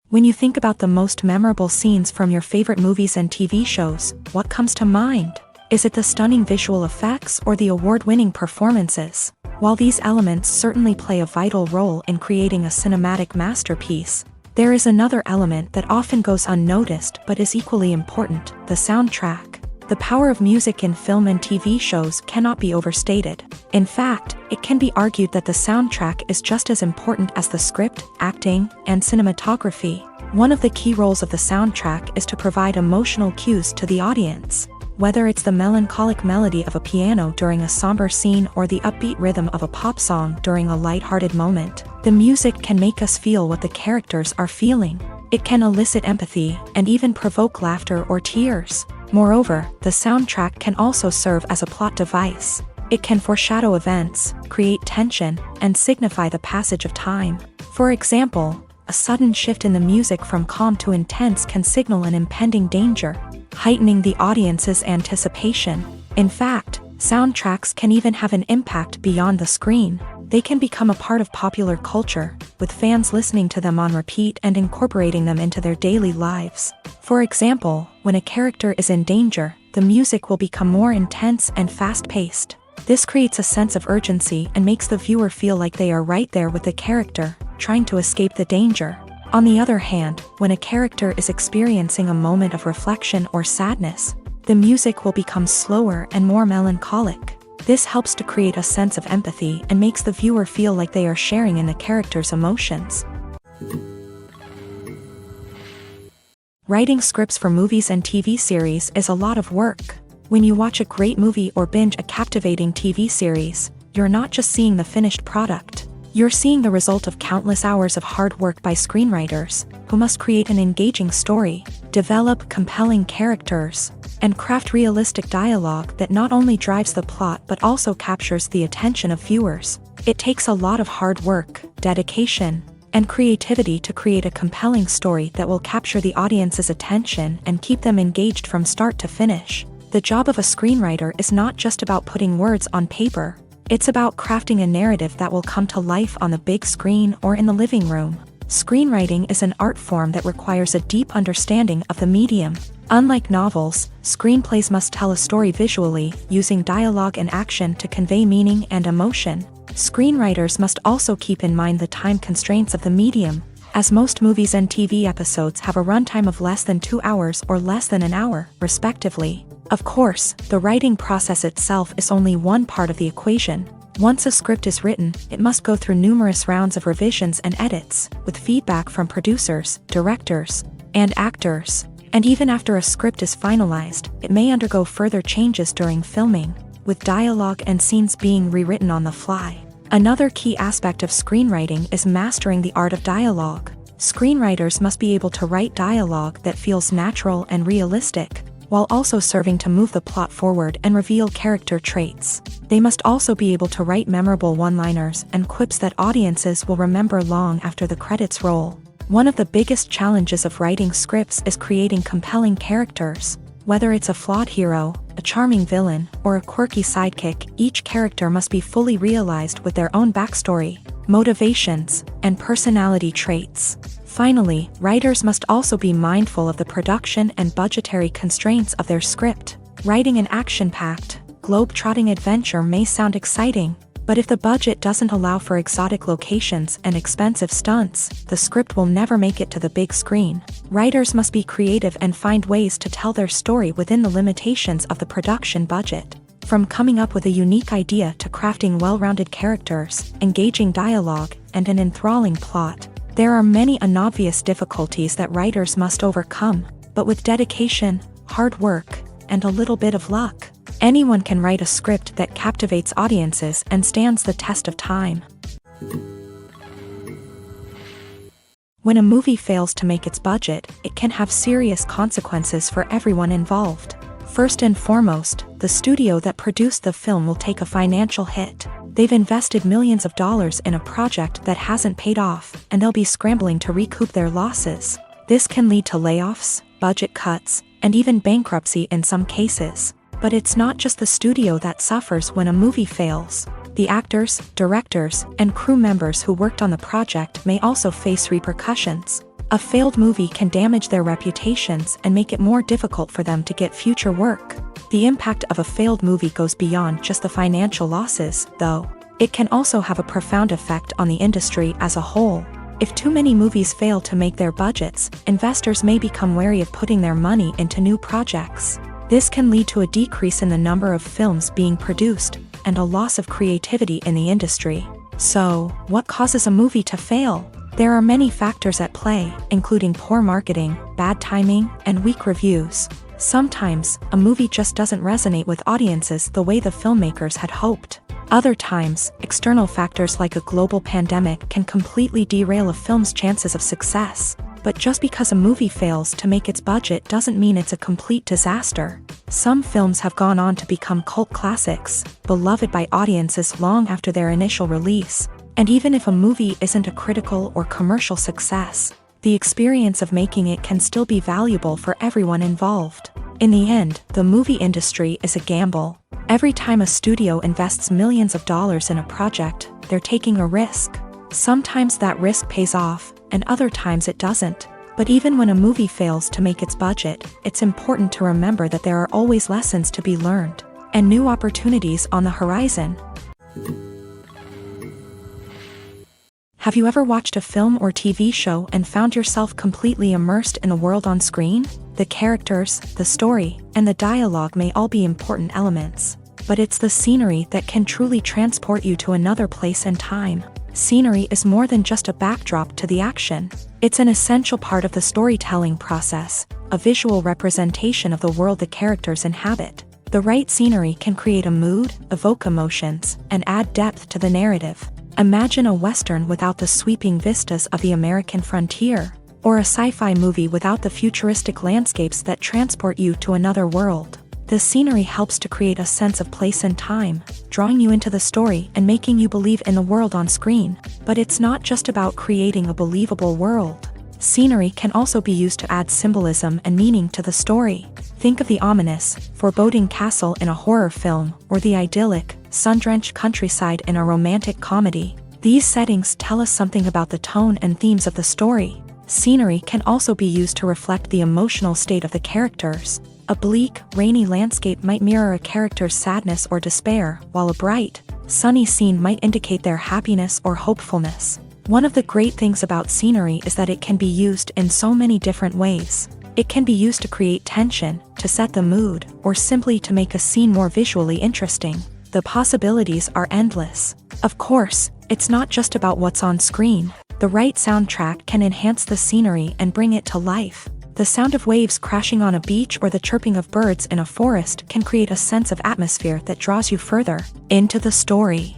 When you think about the most memorable scenes from your favorite movies and TV shows, what comes to mind? Is it the stunning visual effects or the award-winning performances? While these elements certainly play a vital role in creating a cinematic masterpiece, there is another element that often goes unnoticed but is equally important: the soundtrack. The power of music in film and TV shows cannot be overstated. In fact, it can be argued that the soundtrack is just as important as the script, acting, and cinematography. One of the key roles of the soundtrack is to provide emotional cues to the audience. Whether it's the melancholic melody of a piano during a somber scene or the upbeat rhythm of a pop song during a lighthearted moment, the music can make us feel what the characters are feeling. It can elicit empathy and even provoke laughter or tears. Moreover, the soundtrack can also serve as a plot device. It can foreshadow events, create tension, and signify the passage of time. For example, a sudden shift in the music from calm to intense can signal an impending danger, heightening the audience's anticipation. In fact, soundtracks can even have an impact beyond the screen. They can become a part of popular culture, with fans listening to them on repeat and incorporating them into their daily lives. For example, when a character is in danger, the music will become more intense and fast-paced. This creates a sense of urgency and makes the viewer feel like they are right there with the character, trying to escape the danger. On the other hand, when a character is experiencing a moment of reflection or sadness, the music will become slower and more melancholic. This helps to create a sense of empathy and makes the viewer feel like they are sharing in the character's emotions. Writing scripts for movies and TV series is a lot of work. When you watch a great movie or binge a captivating TV series, you're not just seeing the finished product. You're seeing the result of countless hours of hard work by screenwriters, who must create an engaging story, develop compelling characters, and craft realistic dialogue that not only drives the plot but also captures the attention of viewers. It takes a lot of hard work, dedication, and creativity to create a compelling story that will capture the audience's attention and keep them engaged from start to finish. The job of a screenwriter is not just about putting words on paper. It's about crafting a narrative that will come to life on the big screen or in the living room. Screenwriting is an art form that requires a deep understanding of the medium. Unlike novels, screenplays must tell a story visually, using dialogue and action to convey meaning and emotion. Screenwriters must also keep in mind the time constraints of the medium, as most movies and TV episodes have a runtime of less than 2 hours or less than an hour, respectively. Of course, the writing process itself is only one part of the equation. Once a script is written, it must go through numerous rounds of revisions and edits, with feedback from producers, directors, and actors. And even after a script is finalized, it may undergo further changes during filming, with dialogue and scenes being rewritten on the fly. Another key aspect of screenwriting is mastering the art of dialogue. Screenwriters must be able to write dialogue that feels natural and realistic, while also serving to move the plot forward and reveal character traits. They must also be able to write memorable one-liners and quips that audiences will remember long after the credits roll. One of the biggest challenges of writing scripts is creating compelling characters. Whether it's a flawed hero, a charming villain, or a quirky sidekick, each character must be fully realized with their own backstory, motivations, and personality traits. Finally, writers must also be mindful of the production and budgetary constraints of their script. Writing an action-packed, globe-trotting adventure may sound exciting, but if the budget doesn't allow for exotic locations and expensive stunts, the script will never make it to the big screen. Writers must be creative and find ways to tell their story within the limitations of the production budget. From coming up with a unique idea to crafting well-rounded characters, engaging dialogue, and an enthralling plot, there are many unobvious difficulties that writers must overcome, but with dedication, hard work, and a little bit of luck, anyone can write a script that captivates audiences and stands the test of time. When a movie fails to make its budget, it can have serious consequences for everyone involved. First and foremost, the studio that produced the film will take a financial hit. They've invested millions of dollars in a project that hasn't paid off, and they'll be scrambling to recoup their losses. This can lead to layoffs, budget cuts, and even bankruptcy in some cases. But it's not just the studio that suffers when a movie fails. The actors, directors, and crew members who worked on the project may also face repercussions. A failed movie can damage their reputations and make it more difficult for them to get future work. The impact of a failed movie goes beyond just the financial losses, though. It can also have a profound effect on the industry as a whole. If too many movies fail to make their budgets, investors may become wary of putting their money into new projects. This can lead to a decrease in the number of films being produced, and a loss of creativity in the industry. So, what causes a movie to fail? There are many factors at play, including poor marketing, bad timing, and weak reviews. Sometimes, a movie just doesn't resonate with audiences the way the filmmakers had hoped. Other times, external factors like a global pandemic can completely derail a film's chances of success. But just because a movie fails to make its budget doesn't mean it's a complete disaster. Some films have gone on to become cult classics, beloved by audiences long after their initial release. And even if a movie isn't a critical or commercial success, the experience of making it can still be valuable for everyone involved. In the end, the movie industry is a gamble. Every time a studio invests millions of dollars in a project, they're taking a risk. Sometimes that risk pays off, and other times it doesn't. But even when a movie fails to make its budget, it's important to remember that there are always lessons to be learned, and new opportunities on the horizon. Have you ever watched a film or TV show and found yourself completely immersed in the world on screen? The characters, the story, and the dialogue may all be important elements, but it's the scenery that can truly transport you to another place and time. Scenery is more than just a backdrop to the action. It's an essential part of the storytelling process, a visual representation of the world the characters inhabit. The right scenery can create a mood, evoke emotions, and add depth to the narrative. Imagine a Western without the sweeping vistas of the American frontier, or a sci-fi movie without the futuristic landscapes that transport you to another world. The scenery helps to create a sense of place and time, drawing you into the story and making you believe in the world on screen. But it's not just about creating a believable world. Scenery can also be used to add symbolism and meaning to the story. Think of the ominous, foreboding castle in a horror film, or the idyllic, sun-drenched countryside in a romantic comedy. These settings tell us something about the tone and themes of the story. Scenery can also be used to reflect the emotional state of the characters. A bleak, rainy landscape might mirror a character's sadness or despair, while a bright, sunny scene might indicate their happiness or hopefulness. One of the great things about scenery is that it can be used in so many different ways. It can be used to create tension, to set the mood, or simply to make a scene more visually interesting. The possibilities are endless. Of course, it's not just about what's on screen. The right soundtrack can enhance the scenery and bring it to life. The sound of waves crashing on a beach or the chirping of birds in a forest can create a sense of atmosphere that draws you further into the story.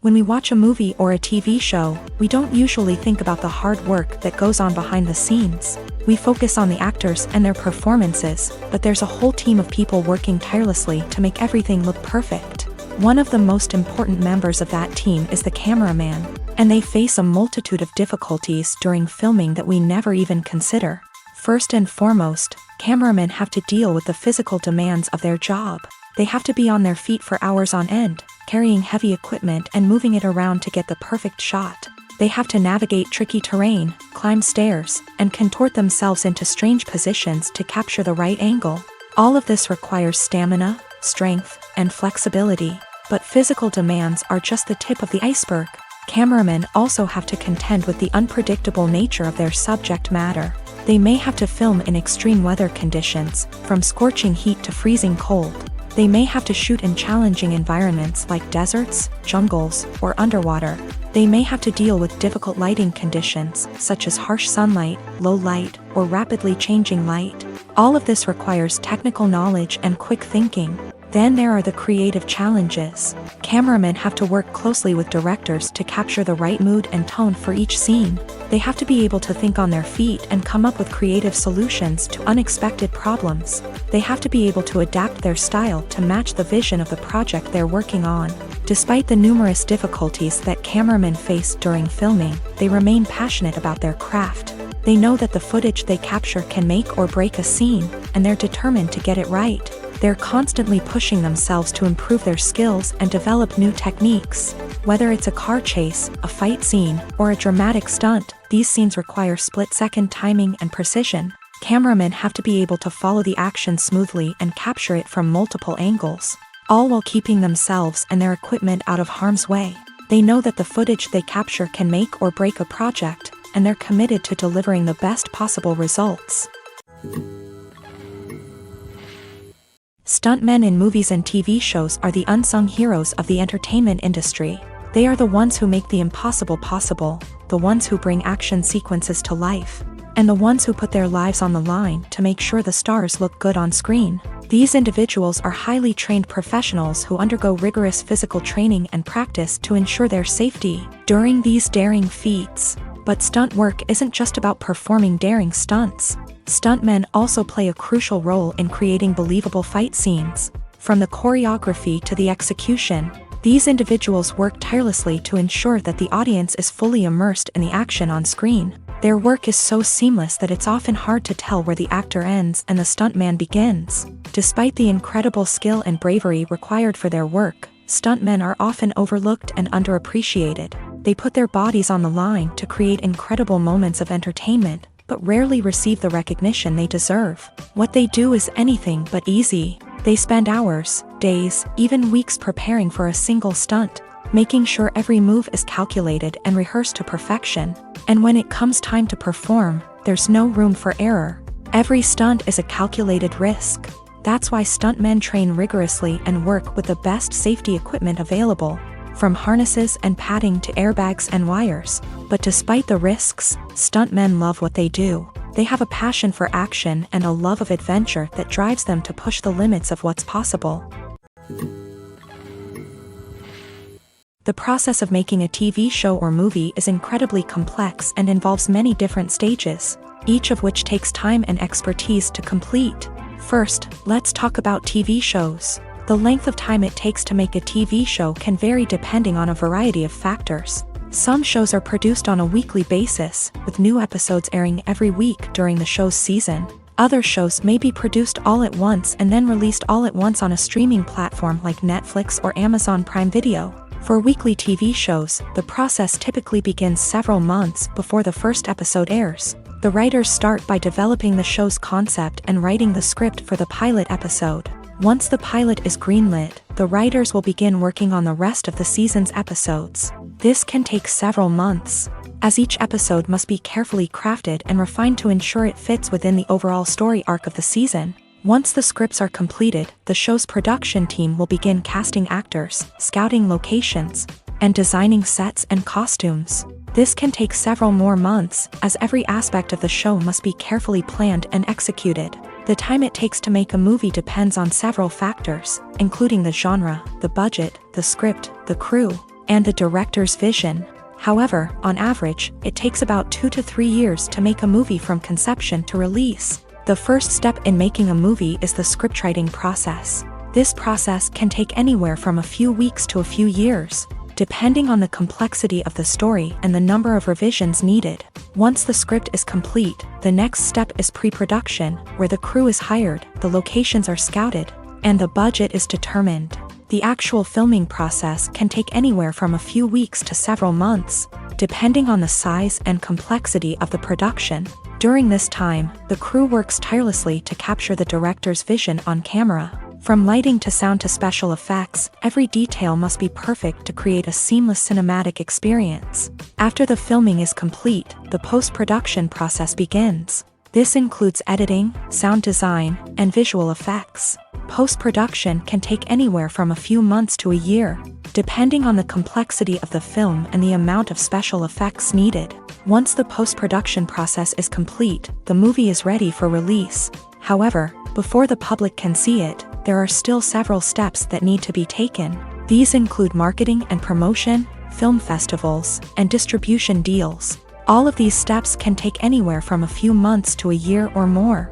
When we watch a movie or a TV show, we don't usually think about the hard work that goes on behind the scenes. We focus on the actors and their performances, but there's a whole team of people working tirelessly to make everything look perfect. One of the most important members of that team is the cameraman, and they face a multitude of difficulties during filming that we never even consider. First and foremost, cameramen have to deal with the physical demands of their job. They have to be on their feet for hours on end, carrying heavy equipment and moving it around to get the perfect shot. They have to navigate tricky terrain, climb stairs, and contort themselves into strange positions to capture the right angle. All of this requires stamina, strength, and flexibility. But physical demands are just the tip of the iceberg. Cameramen also have to contend with the unpredictable nature of their subject matter. They may have to film in extreme weather conditions, from scorching heat to freezing cold. They may have to shoot in challenging environments like deserts, jungles, or underwater. They may have to deal with difficult lighting conditions, such as harsh sunlight, low light, or rapidly changing light. All of this requires technical knowledge and quick thinking. Then there are the creative challenges. Cameramen have to work closely with directors to capture the right mood and tone for each scene. They have to be able to think on their feet and come up with creative solutions to unexpected problems. They have to be able to adapt their style to match the vision of the project they're working on. Despite the numerous difficulties that cameramen face during filming, they remain passionate about their craft. They know that the footage they capture can make or break a scene, and they're determined to get it right. They're constantly pushing themselves to improve their skills and develop new techniques. Whether it's a car chase, a fight scene, or a dramatic stunt, these scenes require split-second timing and precision. Cameramen have to be able to follow the action smoothly and capture it from multiple angles, all while keeping themselves and their equipment out of harm's way. They know that the footage they capture can make or break a project, and they're committed to delivering the best possible results. Stuntmen in movies and TV shows are the unsung heroes of the entertainment industry. They are the ones who make the impossible possible, the ones who bring action sequences to life, and the ones who put their lives on the line to make sure the stars look good on screen. These individuals are highly trained professionals who undergo rigorous physical training and practice to ensure their safety during these daring feats. But stunt work isn't just about performing daring stunts. Stuntmen also play a crucial role in creating believable fight scenes. From the choreography to the execution, these individuals work tirelessly to ensure that the audience is fully immersed in the action on screen. Their work is so seamless that it's often hard to tell where the actor ends and the stuntman begins. Despite the incredible skill and bravery required for their work, stuntmen are often overlooked and underappreciated. They put their bodies on the line to create incredible moments of entertainment, but rarely receive the recognition they deserve. What they do is anything but easy. They spend hours, days, even weeks preparing for a single stunt, making sure every move is calculated and rehearsed to perfection. And when it comes time to perform, there's no room for error. Every stunt is a calculated risk. That's why stuntmen train rigorously and work with the best safety equipment available, from harnesses and padding to airbags and wires. But despite the risks, stuntmen love what they do. They have a passion for action and a love of adventure that drives them to push the limits of what's possible. The process of making a TV show or movie is incredibly complex and involves many different stages, each of which takes time and expertise to complete. First, let's talk about TV shows. The length of time it takes to make a TV show can vary depending on a variety of factors. Some shows are produced on a weekly basis, with new episodes airing every week during the show's season. Other shows may be produced all at once and then released all at once on a streaming platform like Netflix or Amazon Prime Video. For weekly TV shows, the process typically begins several months before the first episode airs. The writers start by developing the show's concept and writing the script for the pilot episode. Once the pilot is greenlit, the writers will begin working on the rest of the season's episodes. This can take several months, as each episode must be carefully crafted and refined to ensure it fits within the overall story arc of the season. Once the scripts are completed, the show's production team will begin casting actors, scouting locations, and designing sets and costumes. This can take several more months, as every aspect of the show must be carefully planned and executed. The time it takes to make a movie depends on several factors, including the genre, the budget, the script, the crew, and the director's vision. However, on average, it takes about 2 to 3 years to make a movie from conception to release. The first step in making a movie is the scriptwriting process. This process can take anywhere from a few weeks to a few years, depending on the complexity of the story and the number of revisions needed. Once the script is complete, the next step is pre-production, where the crew is hired, the locations are scouted, and the budget is determined. The actual filming process can take anywhere from a few weeks to several months, depending on the size and complexity of the production. During this time, the crew works tirelessly to capture the director's vision on camera. From lighting to sound to special effects, every detail must be perfect to create a seamless cinematic experience. After the filming is complete, the post-production process begins. This includes editing, sound design, and visual effects. Post-production can take anywhere from a few months to a year, depending on the complexity of the film and the amount of special effects needed. Once the post-production process is complete, the movie is ready for release. However, Before the public can see it, there are still several steps that need to be taken. These include marketing and promotion, film festivals, and distribution deals. All of these steps can take anywhere from a few months to a year or more.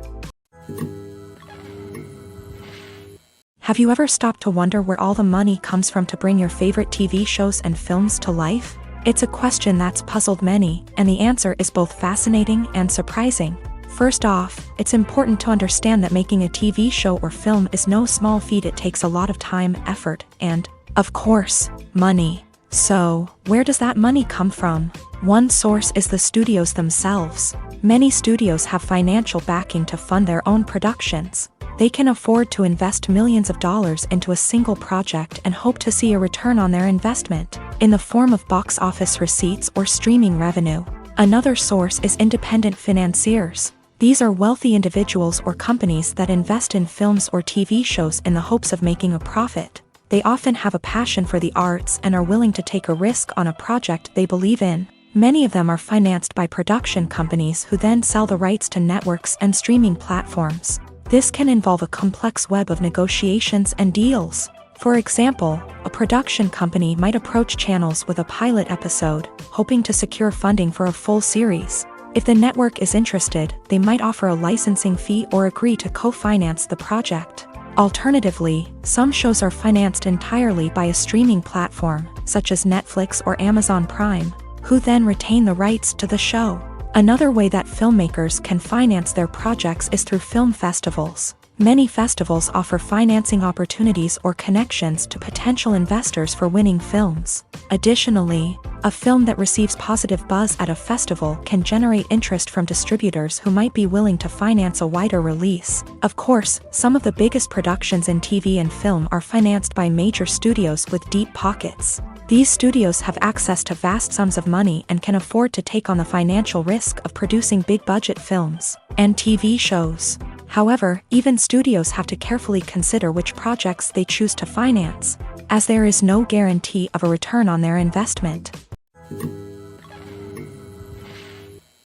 Have you ever stopped to wonder where all the money comes from to bring your favorite TV shows and films to life? It's a question that's puzzled many, and the answer is both fascinating and surprising. First off, it's important to understand that making a TV show or film is no small feat. It takes a lot of time, effort, and, of course, money. So, where does that money come from? One source is the studios themselves. Many studios have financial backing to fund their own productions. They can afford to invest millions of dollars into a single project and hope to see a return on their investment, in the form of box office receipts or streaming revenue. Another source is independent financiers. These are wealthy individuals or companies that invest in films or TV shows in the hopes of making a profit. They often have a passion for the arts and are willing to take a risk on a project they believe in. Many of them are financed by production companies who then sell the rights to networks and streaming platforms. This can involve a complex web of negotiations and deals. For example, a production company might approach channels with a pilot episode, hoping to secure funding for a full series. If the network is interested, they might offer a licensing fee or agree to co-finance the project. Alternatively, some shows are financed entirely by a streaming platform, such as Netflix or Amazon Prime, who then retain the rights to the show. Another way that filmmakers can finance their projects is through film festivals. Many festivals offer financing opportunities or connections to potential investors for winning films. Additionally, a film that receives positive buzz at a festival can generate interest from distributors who might be willing to finance a wider release. Of course, some of the biggest productions in TV and film are financed by major studios with deep pockets. These studios have access to vast sums of money and can afford to take on the financial risk of producing big-budget films and TV shows. However, even studios have to carefully consider which projects they choose to finance, as there is no guarantee of a return on their investment.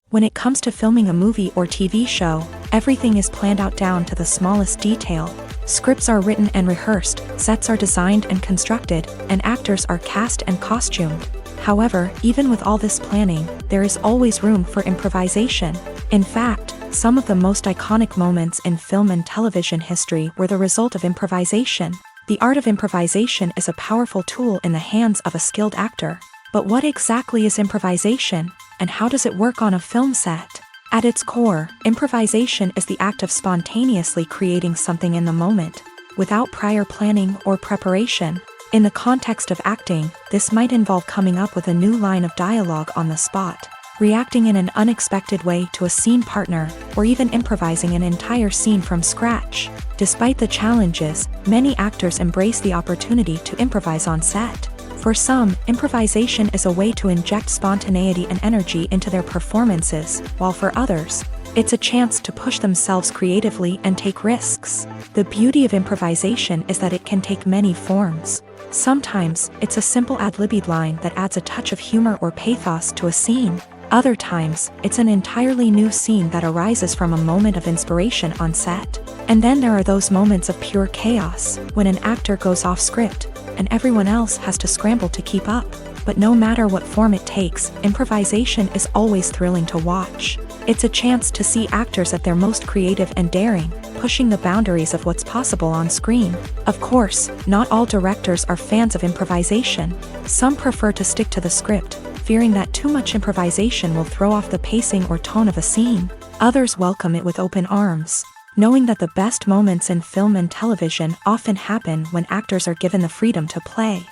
When it comes to filming a movie or TV show, everything is planned out down to the smallest detail. Scripts are written and rehearsed, sets are designed and constructed, and actors are cast and costumed. However, even with all this planning, there is always room for improvisation. In fact, some of the most iconic moments in film and television history were the result of improvisation. The art of improvisation is a powerful tool in the hands of a skilled actor. But what exactly is improvisation, and how does it work on a film set? At its core, improvisation is the act of spontaneously creating something in the moment, without prior planning or preparation. In the context of acting, this might involve coming up with a new line of dialogue on the spot, reacting in an unexpected way to a scene partner, or even improvising an entire scene from scratch. Despite the challenges, many actors embrace the opportunity to improvise on set. For some, improvisation is a way to inject spontaneity and energy into their performances, while for others, it's a chance to push themselves creatively and take risks. The beauty of improvisation is that it can take many forms. Sometimes, it's a simple ad-libbed line that adds a touch of humor or pathos to a scene. Other times, it's an entirely new scene that arises from a moment of inspiration on set. And then there are those moments of pure chaos, when an actor goes off script, and everyone else has to scramble to keep up. But no matter what form it takes, improvisation is always thrilling to watch. It's a chance to see actors at their most creative and daring, pushing the boundaries of what's possible on screen. Of course, not all directors are fans of improvisation. Some prefer to stick to the script, fearing that too much improvisation will throw off the pacing or tone of a scene. Others welcome it with open arms, knowing that the best moments in film and television often happen when actors are given the freedom to play.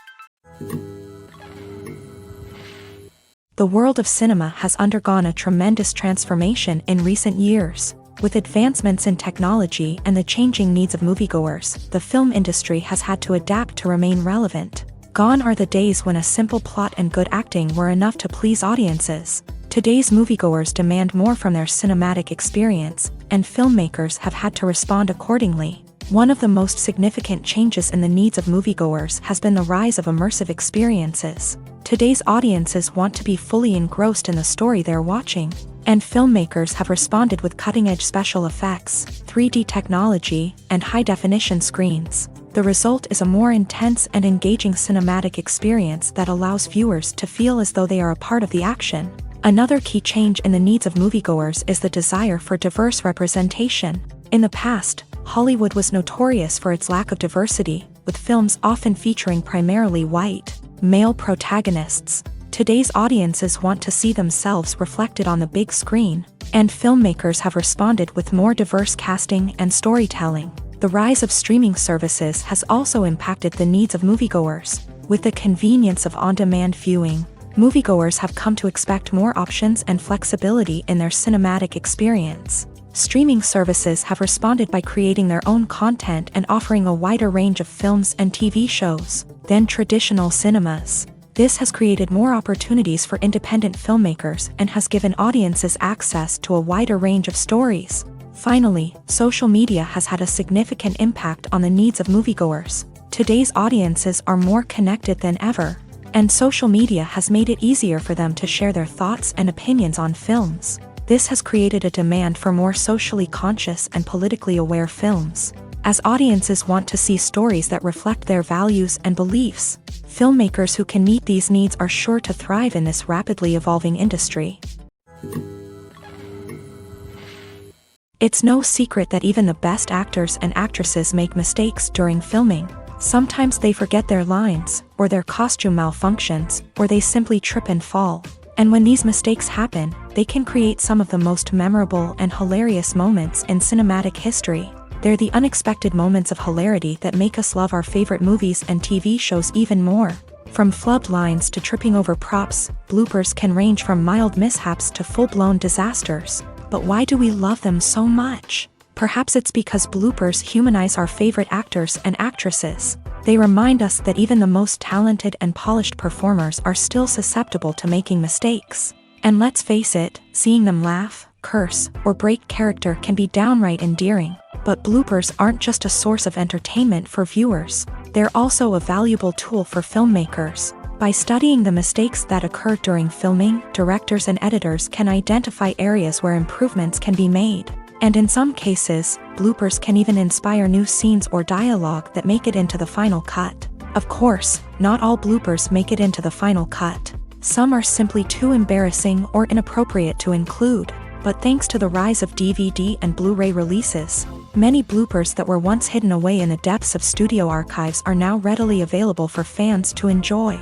The world of cinema has undergone a tremendous transformation in recent years. With advancements in technology and the changing needs of moviegoers, the film industry has had to adapt to remain relevant. Gone are the days when a simple plot and good acting were enough to please audiences. Today's moviegoers demand more from their cinematic experience, and filmmakers have had to respond accordingly. One of the most significant changes in the needs of moviegoers has been the rise of immersive experiences. Today's audiences want to be fully engrossed in the story they're watching. And filmmakers have responded with cutting-edge special effects, 3D technology, and high-definition screens. The result is a more intense and engaging cinematic experience that allows viewers to feel as though they are a part of the action. Another key change in the needs of moviegoers is the desire for diverse representation. In the past, Hollywood was notorious for its lack of diversity, with films often featuring primarily white, male protagonists. Today's audiences want to see themselves reflected on the big screen, and filmmakers have responded with more diverse casting and storytelling. The rise of streaming services has also impacted the needs of moviegoers. With the convenience of on-demand viewing, moviegoers have come to expect more options and flexibility in their cinematic experience. Streaming services have responded by creating their own content and offering a wider range of films and TV shows than traditional cinemas. This has created more opportunities for independent filmmakers and has given audiences access to a wider range of stories. Finally, social media has had a significant impact on the needs of moviegoers. Today's audiences are more connected than ever, and social media has made it easier for them to share their thoughts and opinions on films. This has created a demand for more socially conscious and politically aware films. As audiences want to see stories that reflect their values and beliefs, filmmakers who can meet these needs are sure to thrive in this rapidly evolving industry. It's no secret that even the best actors and actresses make mistakes during filming. Sometimes they forget their lines, or their costume malfunctions, or they simply trip and fall. And when these mistakes happen, they can create some of the most memorable and hilarious moments in cinematic history. They're the unexpected moments of hilarity that make us love our favorite movies and TV shows even more. From flubbed lines to tripping over props, bloopers can range from mild mishaps to full-blown disasters. But why do we love them so much? Perhaps it's because bloopers humanize our favorite actors and actresses. They remind us that even the most talented and polished performers are still susceptible to making mistakes. And let's face it, seeing them laugh, curse, or break character can be downright endearing. But bloopers aren't just a source of entertainment for viewers. They're also a valuable tool for filmmakers. By studying the mistakes that occur during filming, directors and editors can identify areas where improvements can be made. And in some cases, bloopers can even inspire new scenes or dialogue that make it into the final cut. Of course, not all bloopers make it into the final cut. Some are simply too embarrassing or inappropriate to include. But thanks to the rise of DVD and Blu-ray releases, many bloopers that were once hidden away in the depths of studio archives are now readily available for fans to enjoy.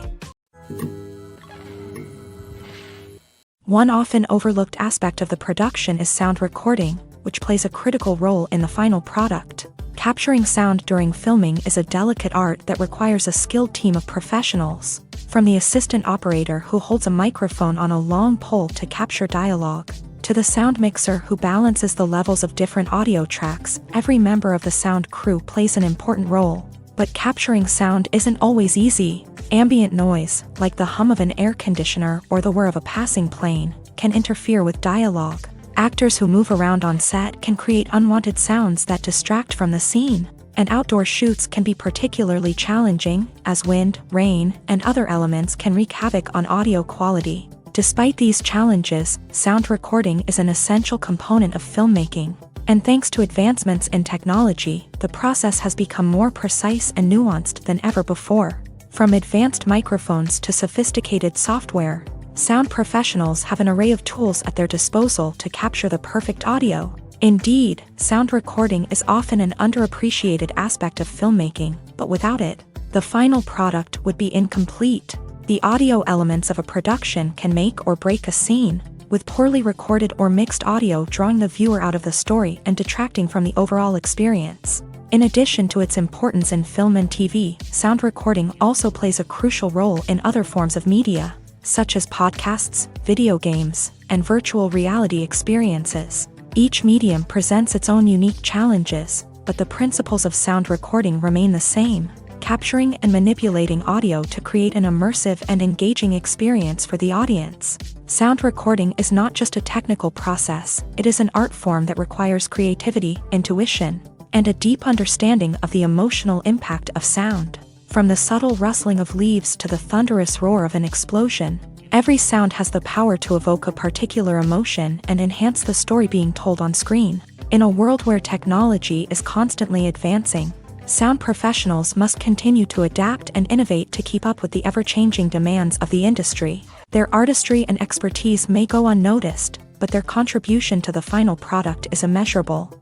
One often overlooked aspect of the production is sound recording, which plays a critical role in the final product. Capturing sound during filming is a delicate art that requires a skilled team of professionals. From the assistant operator who holds a microphone on a long pole to capture dialogue, to the sound mixer who balances the levels of different audio tracks, every member of the sound crew plays an important role. But capturing sound isn't always easy. Ambient noise, like the hum of an air conditioner or the whir of a passing plane, can interfere with dialogue. Actors who move around on set can create unwanted sounds that distract from the scene. And outdoor shoots can be particularly challenging, as wind, rain, and other elements can wreak havoc on audio quality. Despite these challenges, sound recording is an essential component of filmmaking. And thanks to advancements in technology, the process has become more precise and nuanced than ever before. From advanced microphones to sophisticated software, sound professionals have an array of tools at their disposal to capture the perfect audio. Indeed, sound recording is often an underappreciated aspect of filmmaking, but without it, the final product would be incomplete. The audio elements of a production can make or break a scene, with poorly recorded or mixed audio drawing the viewer out of the story and detracting from the overall experience. In addition to its importance in film and TV, sound recording also plays a crucial role in other forms of media, such as podcasts, video games, and virtual reality experiences. Each medium presents its own unique challenges, but the principles of sound recording remain the same: capturing and manipulating audio to create an immersive and engaging experience for the audience. Sound recording is not just a technical process, it is an art form that requires creativity, intuition, and a deep understanding of the emotional impact of sound. From the subtle rustling of leaves to the thunderous roar of an explosion, Every sound has the power to evoke a particular emotion and enhance the story being told on screen. In a world where technology is constantly advancing, sound professionals must continue to adapt and innovate to keep up with the ever-changing demands of the industry. Their artistry and expertise may go unnoticed, but their contribution to the final product is immeasurable.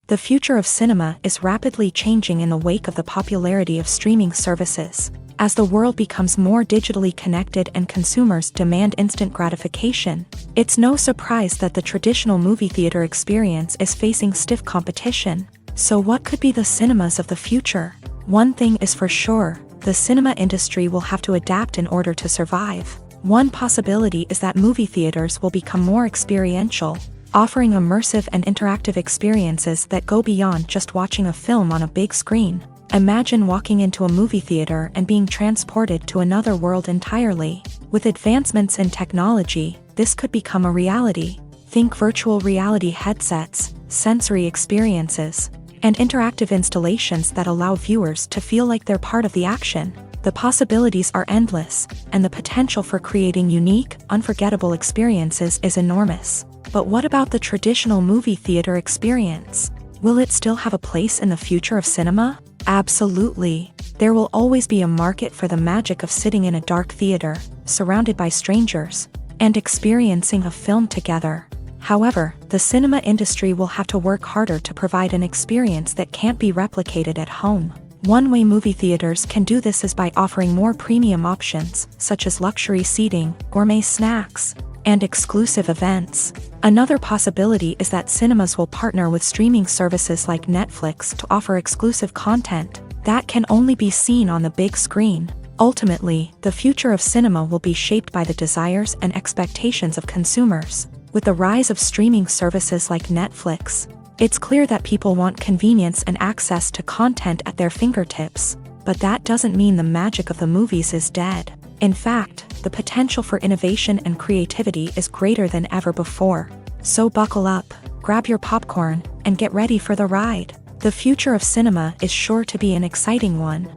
The future of cinema is rapidly changing in the wake of the popularity of streaming services. As the world becomes more digitally connected and consumers demand instant gratification, it's no surprise that the traditional movie theater experience is facing stiff competition. So what could be the cinemas of the future? One thing is for sure, the cinema industry will have to adapt in order to survive. One possibility is that movie theaters will become more experiential, offering immersive and interactive experiences that go beyond just watching a film on a big screen. Imagine walking into a movie theater and being transported to another world entirely. With advancements in technology, this could become a reality. Think virtual reality headsets, sensory experiences, and interactive installations that allow viewers to feel like they're part of the action. The possibilities are endless, and the potential for creating unique, unforgettable experiences is enormous. But what about the traditional movie theater experience? Will it still have a place in the future of cinema? Absolutely. There will always be a market for the magic of sitting in a dark theater, surrounded by strangers, and experiencing a film together. However, the cinema industry will have to work harder to provide an experience that can't be replicated at home. One way movie theaters can do this is by offering more premium options, such as luxury seating, gourmet snacks, and exclusive events. Another possibility is that cinemas will partner with streaming services like Netflix to offer exclusive content that can only be seen on the big screen. Ultimately, the future of cinema will be shaped by the desires and expectations of consumers. With the rise of streaming services like Netflix, it's clear that people want convenience and access to content at their fingertips. But that doesn't mean the magic of the movies is dead. In fact, the potential for innovation and creativity is greater than ever before. So buckle up, grab your popcorn, and get ready for the ride. The future of cinema is sure to be an exciting one.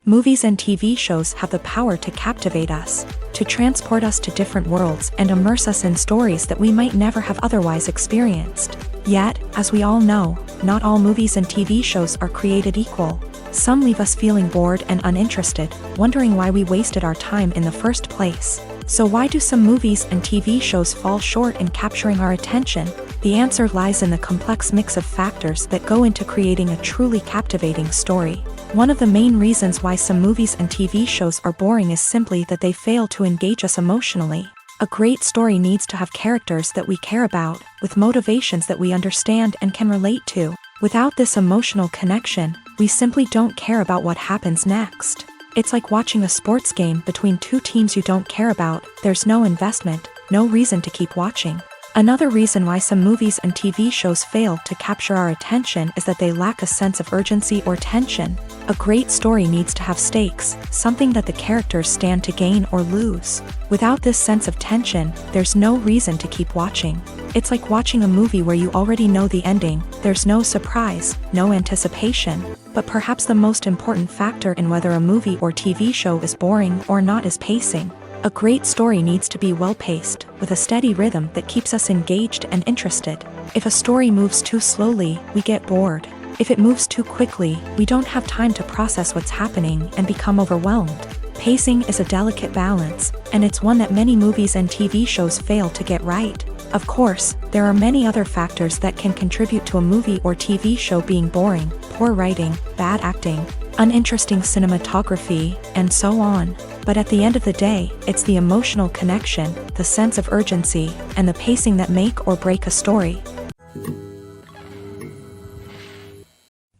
Movies and TV shows have the power to captivate us, to transport us to different worlds and immerse us in stories that we might never have otherwise experienced. Yet, as we all know, not all movies and TV shows are created equal. Some leave us feeling bored and uninterested, wondering why we wasted our time in the first place. So why do some movies and TV shows fall short in capturing our attention? The answer lies in the complex mix of factors that go into creating a truly captivating story. One of the main reasons why some movies and TV shows are boring is simply that they fail to engage us emotionally. A great story needs to have characters that we care about, with motivations that we understand and can relate to. Without this emotional connection, we simply don't care about what happens next. It's like watching a sports game between two teams you don't care about. There's no investment, no reason to keep watching. Another reason why some movies and TV shows fail to capture our attention is that they lack a sense of urgency or tension. A great story needs to have stakes, something that the characters stand to gain or lose. Without this sense of tension, there's no reason to keep watching. It's like watching a movie where you already know the ending. There's no surprise, no anticipation. But perhaps the most important factor in whether a movie or TV show is boring or not is pacing. A great story needs to be well-paced, with a steady rhythm that keeps us engaged and interested. If a story moves too slowly, we get bored. If it moves too quickly, we don't have time to process what's happening and become overwhelmed. Pacing is a delicate balance, and it's one that many movies and TV shows fail to get right. Of course, there are many other factors that can contribute to a movie or TV show being boring: poor writing, bad acting, uninteresting cinematography, and so on. But at the end of the day, it's the emotional connection, the sense of urgency, and the pacing that make or break a story.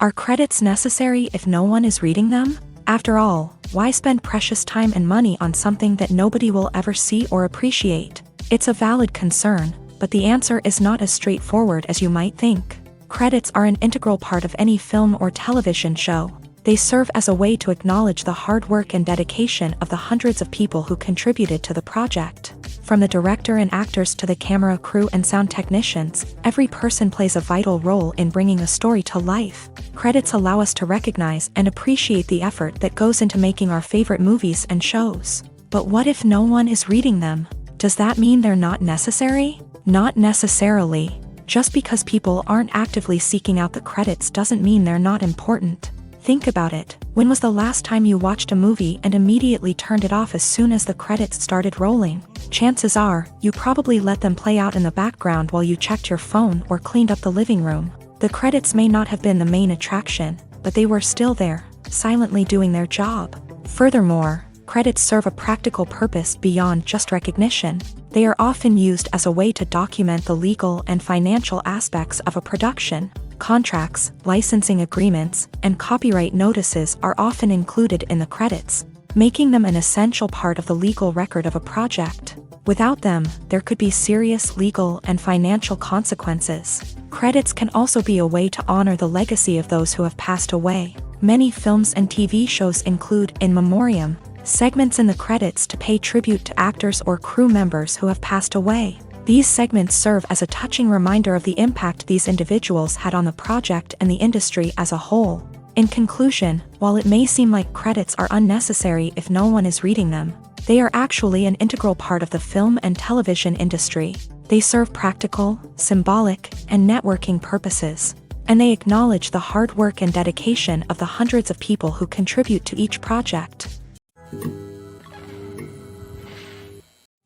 Are credits necessary if no one is reading them? After all, why spend precious time and money on something that nobody will ever see or appreciate? It's a valid concern, but the answer is not as straightforward as you might think. Credits are an integral part of any film or television show. They serve as a way to acknowledge the hard work and dedication of the hundreds of people who contributed to the project. From the director and actors to the camera crew and sound technicians, every person plays a vital role in bringing a story to life. Credits allow us to recognize and appreciate the effort that goes into making our favorite movies and shows. But what if no one is reading them? Does that mean they're not necessary? Not necessarily. Just because people aren't actively seeking out the credits doesn't mean they're not important. Think about it. When was the last time you watched a movie and immediately turned it off as soon as the credits started rolling? Chances are, you probably let them play out in the background while you checked your phone or cleaned up the living room. The credits may not have been the main attraction, but they were still there, silently doing their job. Furthermore, credits serve a practical purpose beyond just recognition. They are often used as a way to document the legal and financial aspects of a production. Contracts, licensing agreements, and copyright notices are often included in the credits, making them an essential part of the legal record of a project. Without them, there could be serious legal and financial consequences. Credits can also be a way to honor the legacy of those who have passed away. Many films and TV shows include in memoriam segments in the credits to pay tribute to actors or crew members who have passed away. These segments serve as a touching reminder of the impact these individuals had on the project and the industry as a whole. In conclusion, while it may seem like credits are unnecessary if no one is reading them, they are actually an integral part of the film and television industry. They serve practical, symbolic, and networking purposes, and they acknowledge the hard work and dedication of the hundreds of people who contribute to each project.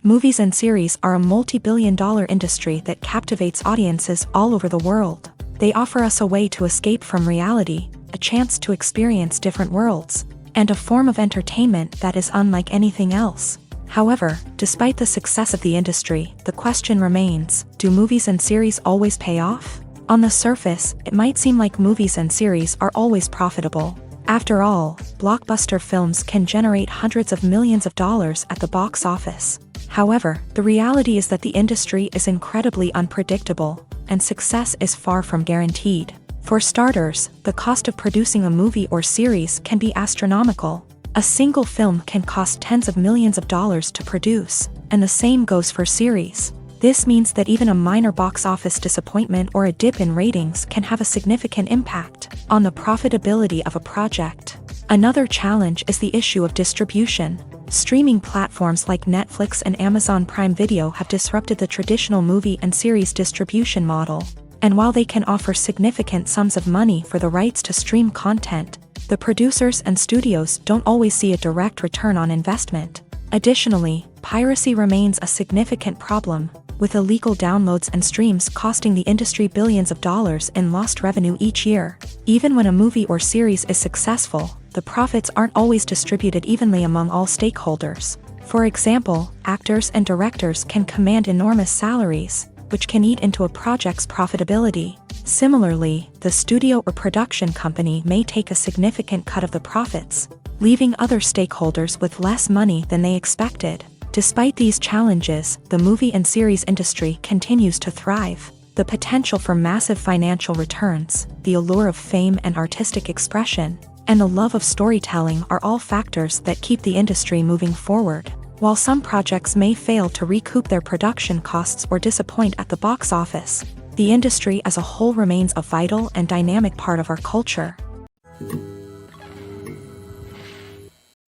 Movies and series are a multi-billion-dollar industry that captivates audiences all over the world. They offer us a way to escape from reality, a chance to experience different worlds, and a form of entertainment that is unlike anything else. However, despite the success of the industry, the question remains, do movies and series always pay off? On the surface, it might seem like movies and series are always profitable. After all, blockbuster films can generate hundreds of millions of dollars at the box office. However, the reality is that the industry is incredibly unpredictable, and success is far from guaranteed. For starters, the cost of producing a movie or series can be astronomical. A single film can cost tens of millions of dollars to produce, and the same goes for series. This means that even a minor box office disappointment or a dip in ratings can have a significant impact on the profitability of a project. Another challenge is the issue of distribution. Streaming platforms like Netflix and Amazon Prime Video have disrupted the traditional movie and series distribution model. And while they can offer significant sums of money for the rights to stream content, the producers and studios don't always see a direct return on investment. Additionally, piracy remains a significant problem, with illegal downloads and streams costing the industry billions of dollars in lost revenue each year. Even when a movie or series is successful, the profits aren't always distributed evenly among all stakeholders. For example, actors and directors can command enormous salaries, which can eat into a project's profitability. Similarly, the studio or production company may take a significant cut of the profits, leaving other stakeholders with less money than they expected. Despite these challenges, the movie and series industry continues to thrive. The potential for massive financial returns, the allure of fame and artistic expression, and the love of storytelling are all factors that keep the industry moving forward. While some projects may fail to recoup their production costs or disappoint at the box office, the industry as a whole remains a vital and dynamic part of our culture.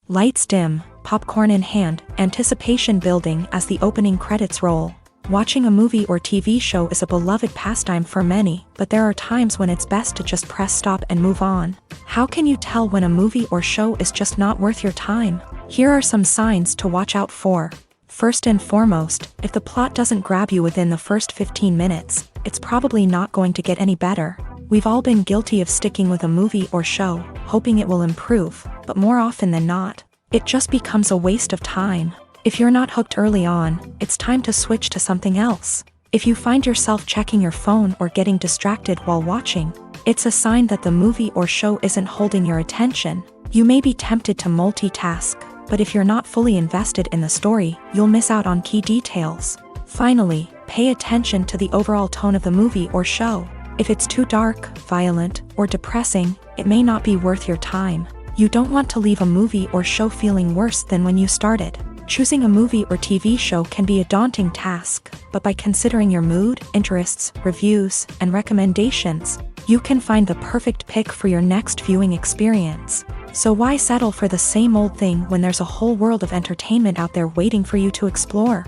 Lights dim, popcorn in hand, anticipation building as the opening credits roll. Watching a movie or TV show is a beloved pastime for many, but there are times when it's best to just press stop and move on. How can you tell when a movie or show is just not worth your time? Here are some signs to watch out for. First and foremost, if the plot doesn't grab you within the first 15 minutes, it's probably not going to get any better. We've all been guilty of sticking with a movie or show, hoping it will improve, but more often than not, it just becomes a waste of time. If you're not hooked early on, it's time to switch to something else. If you find yourself checking your phone or getting distracted while watching, it's a sign that the movie or show isn't holding your attention. You may be tempted to multitask, but if you're not fully invested in the story, you'll miss out on key details. Finally, pay attention to the overall tone of the movie or show. If it's too dark, violent, or depressing, it may not be worth your time. You don't want to leave a movie or show feeling worse than when you started. Choosing a movie or TV show can be a daunting task, but by considering your mood, interests, reviews, and recommendations, you can find the perfect pick for your next viewing experience. So why settle for the same old thing when there's a whole world of entertainment out there waiting for you to explore?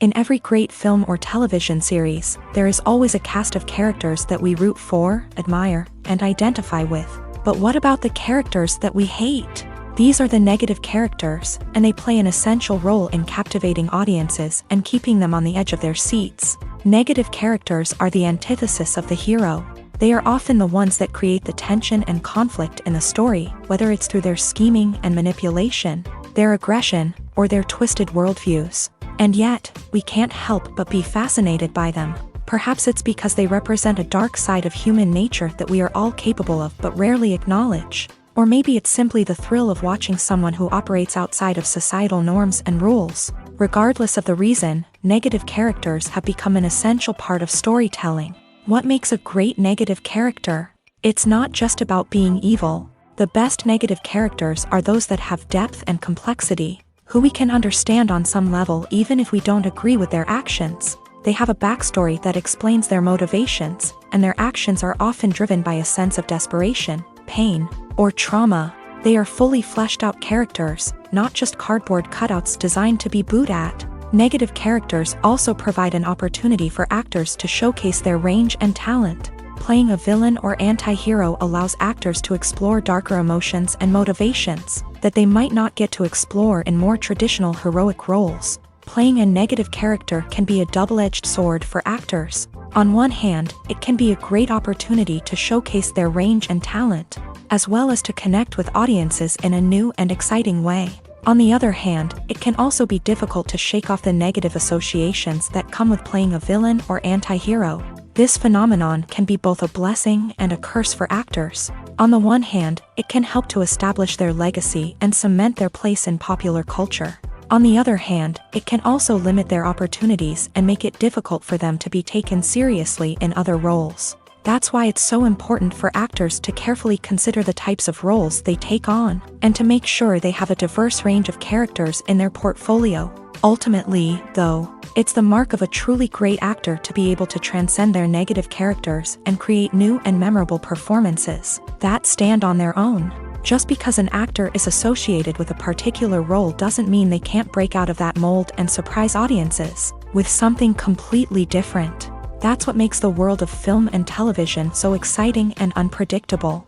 In every great film or television series, there is always a cast of characters that we root for, admire, and identify with. But what about the characters that we hate? These are the negative characters, and they play an essential role in captivating audiences and keeping them on the edge of their seats. Negative characters are the antithesis of the hero. They are often the ones that create the tension and conflict in the story, whether it's through their scheming and manipulation, their aggression, or their twisted worldviews. And yet, we can't help but be fascinated by them. Perhaps it's because they represent a dark side of human nature that we are all capable of but rarely acknowledge. Or maybe it's simply the thrill of watching someone who operates outside of societal norms and rules. Regardless of the reason, negative characters have become an essential part of storytelling. What makes a great negative character? It's not just about being evil. The best negative characters are those that have depth and complexity, who we can understand on some level even if we don't agree with their actions. They have a backstory that explains their motivations, and their actions are often driven by a sense of desperation, pain, or trauma. They are fully fleshed out characters, not just cardboard cutouts designed to be booed at. Negative characters also provide an opportunity for actors to showcase their range and talent. Playing a villain or anti-hero allows actors to explore darker emotions and motivations that they might not get to explore in more traditional heroic roles. Playing a negative character can be a double-edged sword for actors. On one hand, it can be a great opportunity to showcase their range and talent, as well as to connect with audiences in a new and exciting way. On the other hand, it can also be difficult to shake off the negative associations that come with playing a villain or anti-hero. This phenomenon can be both a blessing and a curse for actors. On the one hand, it can help to establish their legacy and cement their place in popular culture. On the other hand, it can also limit their opportunities and make it difficult for them to be taken seriously in other roles. That's why it's so important for actors to carefully consider the types of roles they take on, and to make sure they have a diverse range of characters in their portfolio. Ultimately, though, it's the mark of a truly great actor to be able to transcend their negative characters and create new and memorable performances that stand on their own. Just because an actor is associated with a particular role doesn't mean they can't break out of that mold and surprise audiences with something completely different. That's what makes the world of film and television so exciting and unpredictable.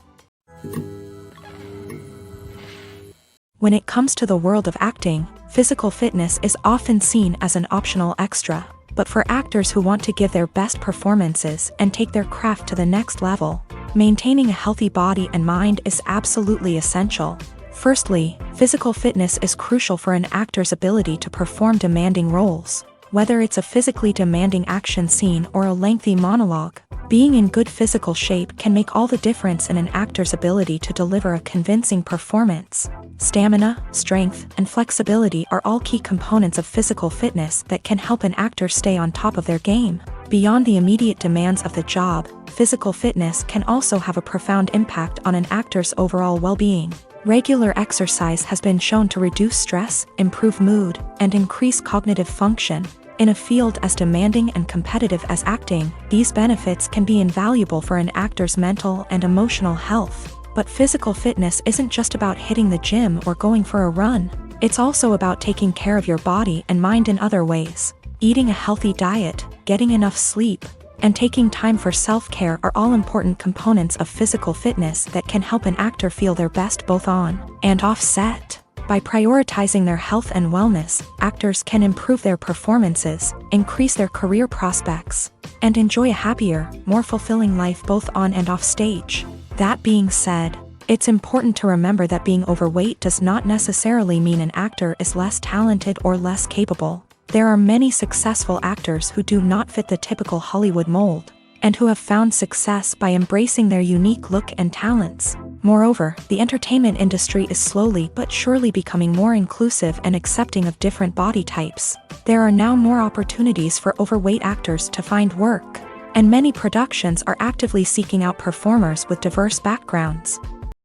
When it comes to the world of acting, physical fitness is often seen as an optional extra. But for actors who want to give their best performances and take their craft to the next level, maintaining a healthy body and mind is absolutely essential. Firstly, physical fitness is crucial for an actor's ability to perform demanding roles. Whether it's a physically demanding action scene or a lengthy monologue, being in good physical shape can make all the difference in an actor's ability to deliver a convincing performance. Stamina, strength, and flexibility are all key components of physical fitness that can help an actor stay on top of their game. Beyond the immediate demands of the job, physical fitness can also have a profound impact on an actor's overall well-being. Regular exercise has been shown to reduce stress, improve mood, and increase cognitive function. In a field as demanding and competitive as acting, these benefits can be invaluable for an actor's mental and emotional health. But physical fitness isn't just about hitting the gym or going for a run. It's also about taking care of your body and mind in other ways. Eating a healthy diet, getting enough sleep, and taking time for self-care are all important components of physical fitness that can help an actor feel their best both on and off set. By prioritizing their health and wellness, actors can improve their performances, increase their career prospects, and enjoy a happier, more fulfilling life both on and off stage. That being said, it's important to remember that being overweight does not necessarily mean an actor is less talented or less capable. There are many successful actors who do not fit the typical Hollywood mold, and who have found success by embracing their unique look and talents. Moreover, the entertainment industry is slowly but surely becoming more inclusive and accepting of different body types. There are now more opportunities for overweight actors to find work, and many productions are actively seeking out performers with diverse backgrounds.